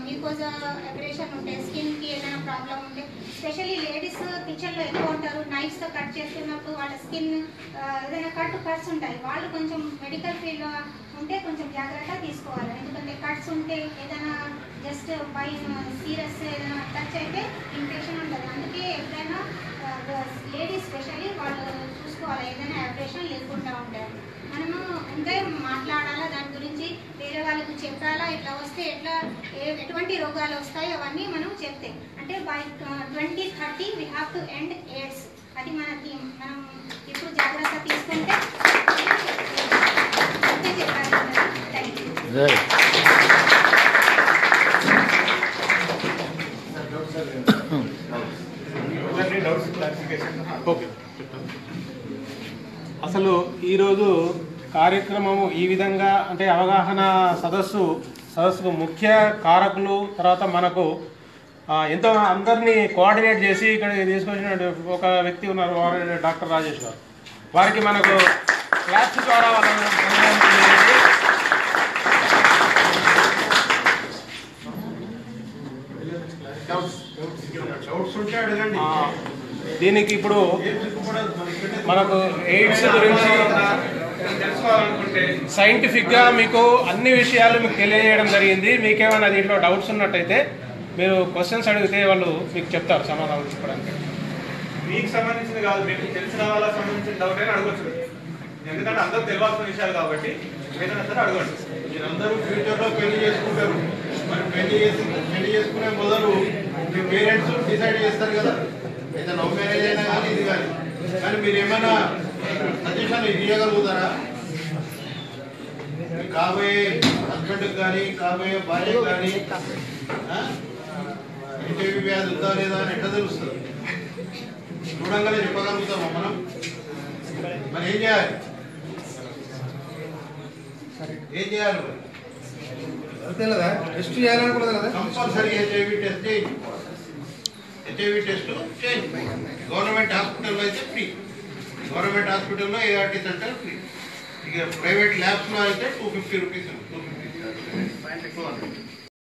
మీకోజా అబ్రేషన్ ఉంటే స్కిన్కి ఏదైనా ప్రాబ్లం ఉంటే స్పెషల్లీ లేడీస్ కిచెన్లో ఎక్కువ ఉంటారు. నైఫ్స్తో కట్ చేస్తున్నప్పుడు వాళ్ళ స్కిన్ ఏదైనా కట్స్ ఉంటాయి. వాళ్ళు కొంచెం మెడికల్ ఫీల్డ్లో ఉంటే కొంచెం జాగ్రత్త తీసుకోవాలి. ఎందుకంటే కట్స్ ఉంటే ఏదైనా జస్ట్ బై సీరియస్ ఏదైనా టచ్ అయితే ఇన్ఫెక్షన్ ఉంటుంది. అందుకే ఎప్పుడైనా లేడీస్ స్పెషల్లీ వాళ్ళు చూసుకోవాలి ఏదైనా అబ్రేషన్ లేకుండా ఉంటారు. మనము ఉంటే మాట్లాడాలా దాని గురించి, వేరే వాళ్ళకి చెప్పాలా, ఇట్లా వస్తే ఎటువంటి రోగాలు వస్తాయో అవన్నీ మనం చెప్తే అంటే by 2030 we have to end AIDS. అది మన థీమ్. మనం ఇప్పుడు జాగ్రత్త తీసుకుంటే అంతే చెప్పాలి. Thank you. ఓకే, అసలు ఈరోజు కార్యక్రమము ఈ విధంగా అంటే అవగాహన సదస్సుకు ముఖ్య కారకులు, తర్వాత మనకు ఎంతో అందరినీ కోఆర్డినేట్ చేసి ఇక్కడ తీసుకొచ్చిన ఒక వ్యక్తి ఉన్నారు, వారు డాక్టర్ రాజేష్ గారు. వారికి మనకు క్లాస్ ద్వారా దీనికి ఇప్పుడు మనకు ఎయిడ్స్ గురించి తెలుసుకోవాలనుకుంటే సైంటిఫిక్ గా మీకు అన్ని విషయాలు మీకు తెలియజేయడం జరిగింది. మీకేమైనా దీంట్లో డౌట్స్ ఉన్నట్టయితే మీరు క్వశ్చన్స్ అడిగితే వాళ్ళు మీకు చెప్తారు సమాధానం చెప్పడానికి. మీకు సంబంధించింది కాదు, మీకు తెలిసిన వాళ్ళకి సంబంధించిన డౌట్ అయినా అడగచ్చు. ఎందుకంటే అందరూ తెలియాల్సిన విషయాలు కాబట్టి ఏదైనా సరే అడగండి. మీరందరూ ఫ్యూచర్లో పెళ్లి చేసుకుంటారు. మరి పెళ్లి చేసుకునే మొదలు మీ పేరెంట్స్ డిసైడ్ చేస్తారు కదా, అయితే లవ్ మ్యారేజ్ అయినా కానీ ఇది కానీ మీరు ఏమైనా సజెషన్ ఇవ్వగలుగుతారా? కాబోయే హస్బెండ్కి కానీ కాబోయే భార్యకు కానీ హెచ్ఐవి వ్యాధి ఉందా లేదా అని ఎట్లా తెలుస్తుంది? చూడంగానే చెప్పగలుగుతామా మనం? మరి ఏం చేయాలి? అంతే కదా, టెస్ట్ చేయాలనుకున్నది కదా, కంపల్సరీ హెచ్ఐవి టెస్ట్ చేయండి. హెచ్ఐవి టెస్ట్ చేయండి. గవర్నమెంట్ హాస్పిటల్లో అయితే ఫ్రీ. గవర్నమెంట్ హాస్పిటల్లో ఏఆర్టీ సెంటర్ ఫ్రీ. ఇక ప్రైవేట్ ల్యాబ్స్లో అయితే 250 రూపీస్ 250